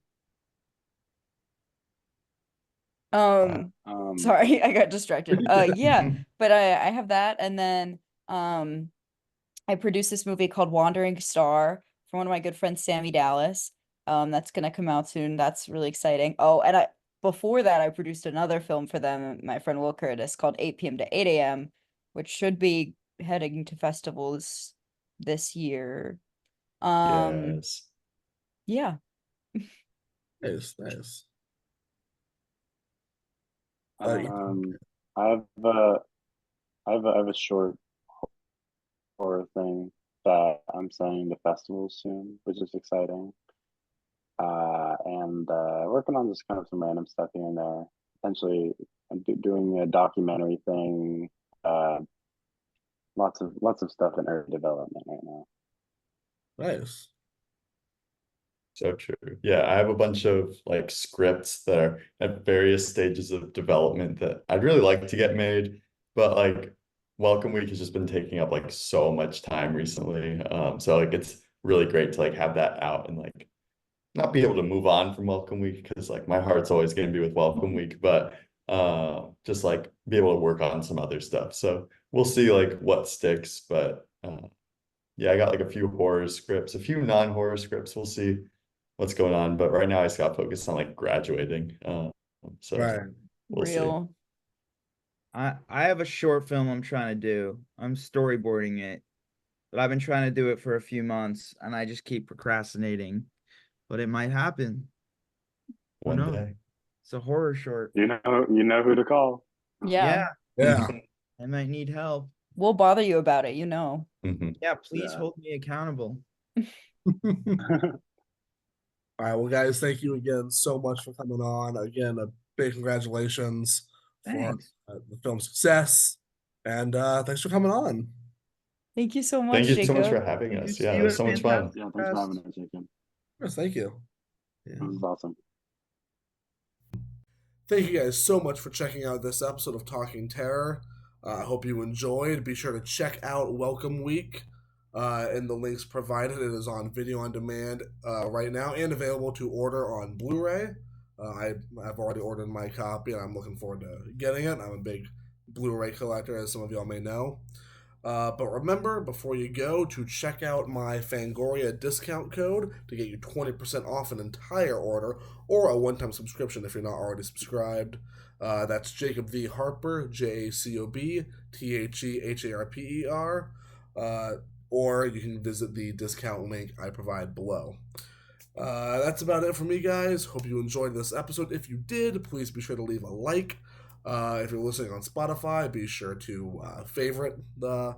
um um, sorry, I got distracted. Yeah, but I have that, and then I produced this movie called Wandering Star for one of my good friends, Sammy Dallas. That's gonna come out soon. That's really exciting. Oh, and I before that I produced another film for them, my friend Will Curtis, called 8 p.m. to 8 a.m., which should be heading to festivals this year. Um, Yes. yeah. Nice. I have a short horror thing that I'm sending to festivals soon, which is exciting. And working on just kind of some random stuff here and there. Potentially doing a documentary thing. Lots of stuff in early development right now. Nice. So true. Yeah, I have a bunch of like scripts that are at various stages of development that I'd really like to get made, but like Welcome Week has just been taking up like so much time recently. So like it's really great to like have that out and like not be able to move on from Welcome Week because like my heart's always going to be with Welcome Week, but just like be able to work on some other stuff. So we'll see like what sticks, but yeah, I got like a few horror scripts, a few non-horror scripts. We'll see what's going on, but right now I just got focused on like graduating. So Right. we'll see. Real. I have a short film I'm trying to do. I'm storyboarding it, but I've been trying to do it for a few months and I just keep procrastinating. But it might happen. Who One knows? day. It's a horror short. You know who to call. Yeah. Yeah. I might need help. We'll bother you about it, you know. Mhm. Yeah, please Yeah. hold me accountable. All right, well, guys, thank you again so much for coming on. Again, a big congratulations for Thanks. the film's success, and thanks for coming on. Thank you so much, Thank you so much Jacob. for having Thank you. us. See Yeah, you it was at so much fun. Fantastic Yeah, thanks for Fest. having us, Jacob. Yes, thank you. Yeah. This is awesome. Thank you guys so much for checking out this episode of Talking Terror. I hope you enjoyed. Be sure to check out Welcome Week in the links provided. It is on video on demand right now and available to order on Blu-ray. I've already ordered my copy and I'm looking forward to getting it. I'm a big Blu-ray collector, as some of y'all may know. But remember, before you go, to check out my Fangoria discount code to get you 20% off an entire order or a one-time subscription if you're not already subscribed. That's Jacob V. Harper, JacobTheharper. Or you can visit the discount link I provide below. That's about it for me, guys. Hope you enjoyed this episode. If you did, please be sure to leave a like. If you're listening on Spotify, be sure to favorite the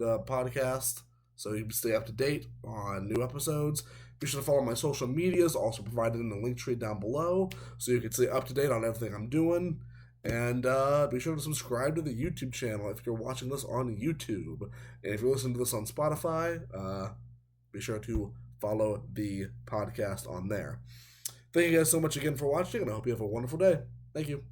podcast so you can stay up to date on new episodes. Be sure to follow my social medias, also provided in the link tree down below, so you can stay up to date on everything I'm doing. And be sure to subscribe to the YouTube channel if you're watching this on YouTube. And if you're listening to this on Spotify, be sure to follow the podcast on there. Thank you guys so much again for watching, and I hope you have a wonderful day. Thank you.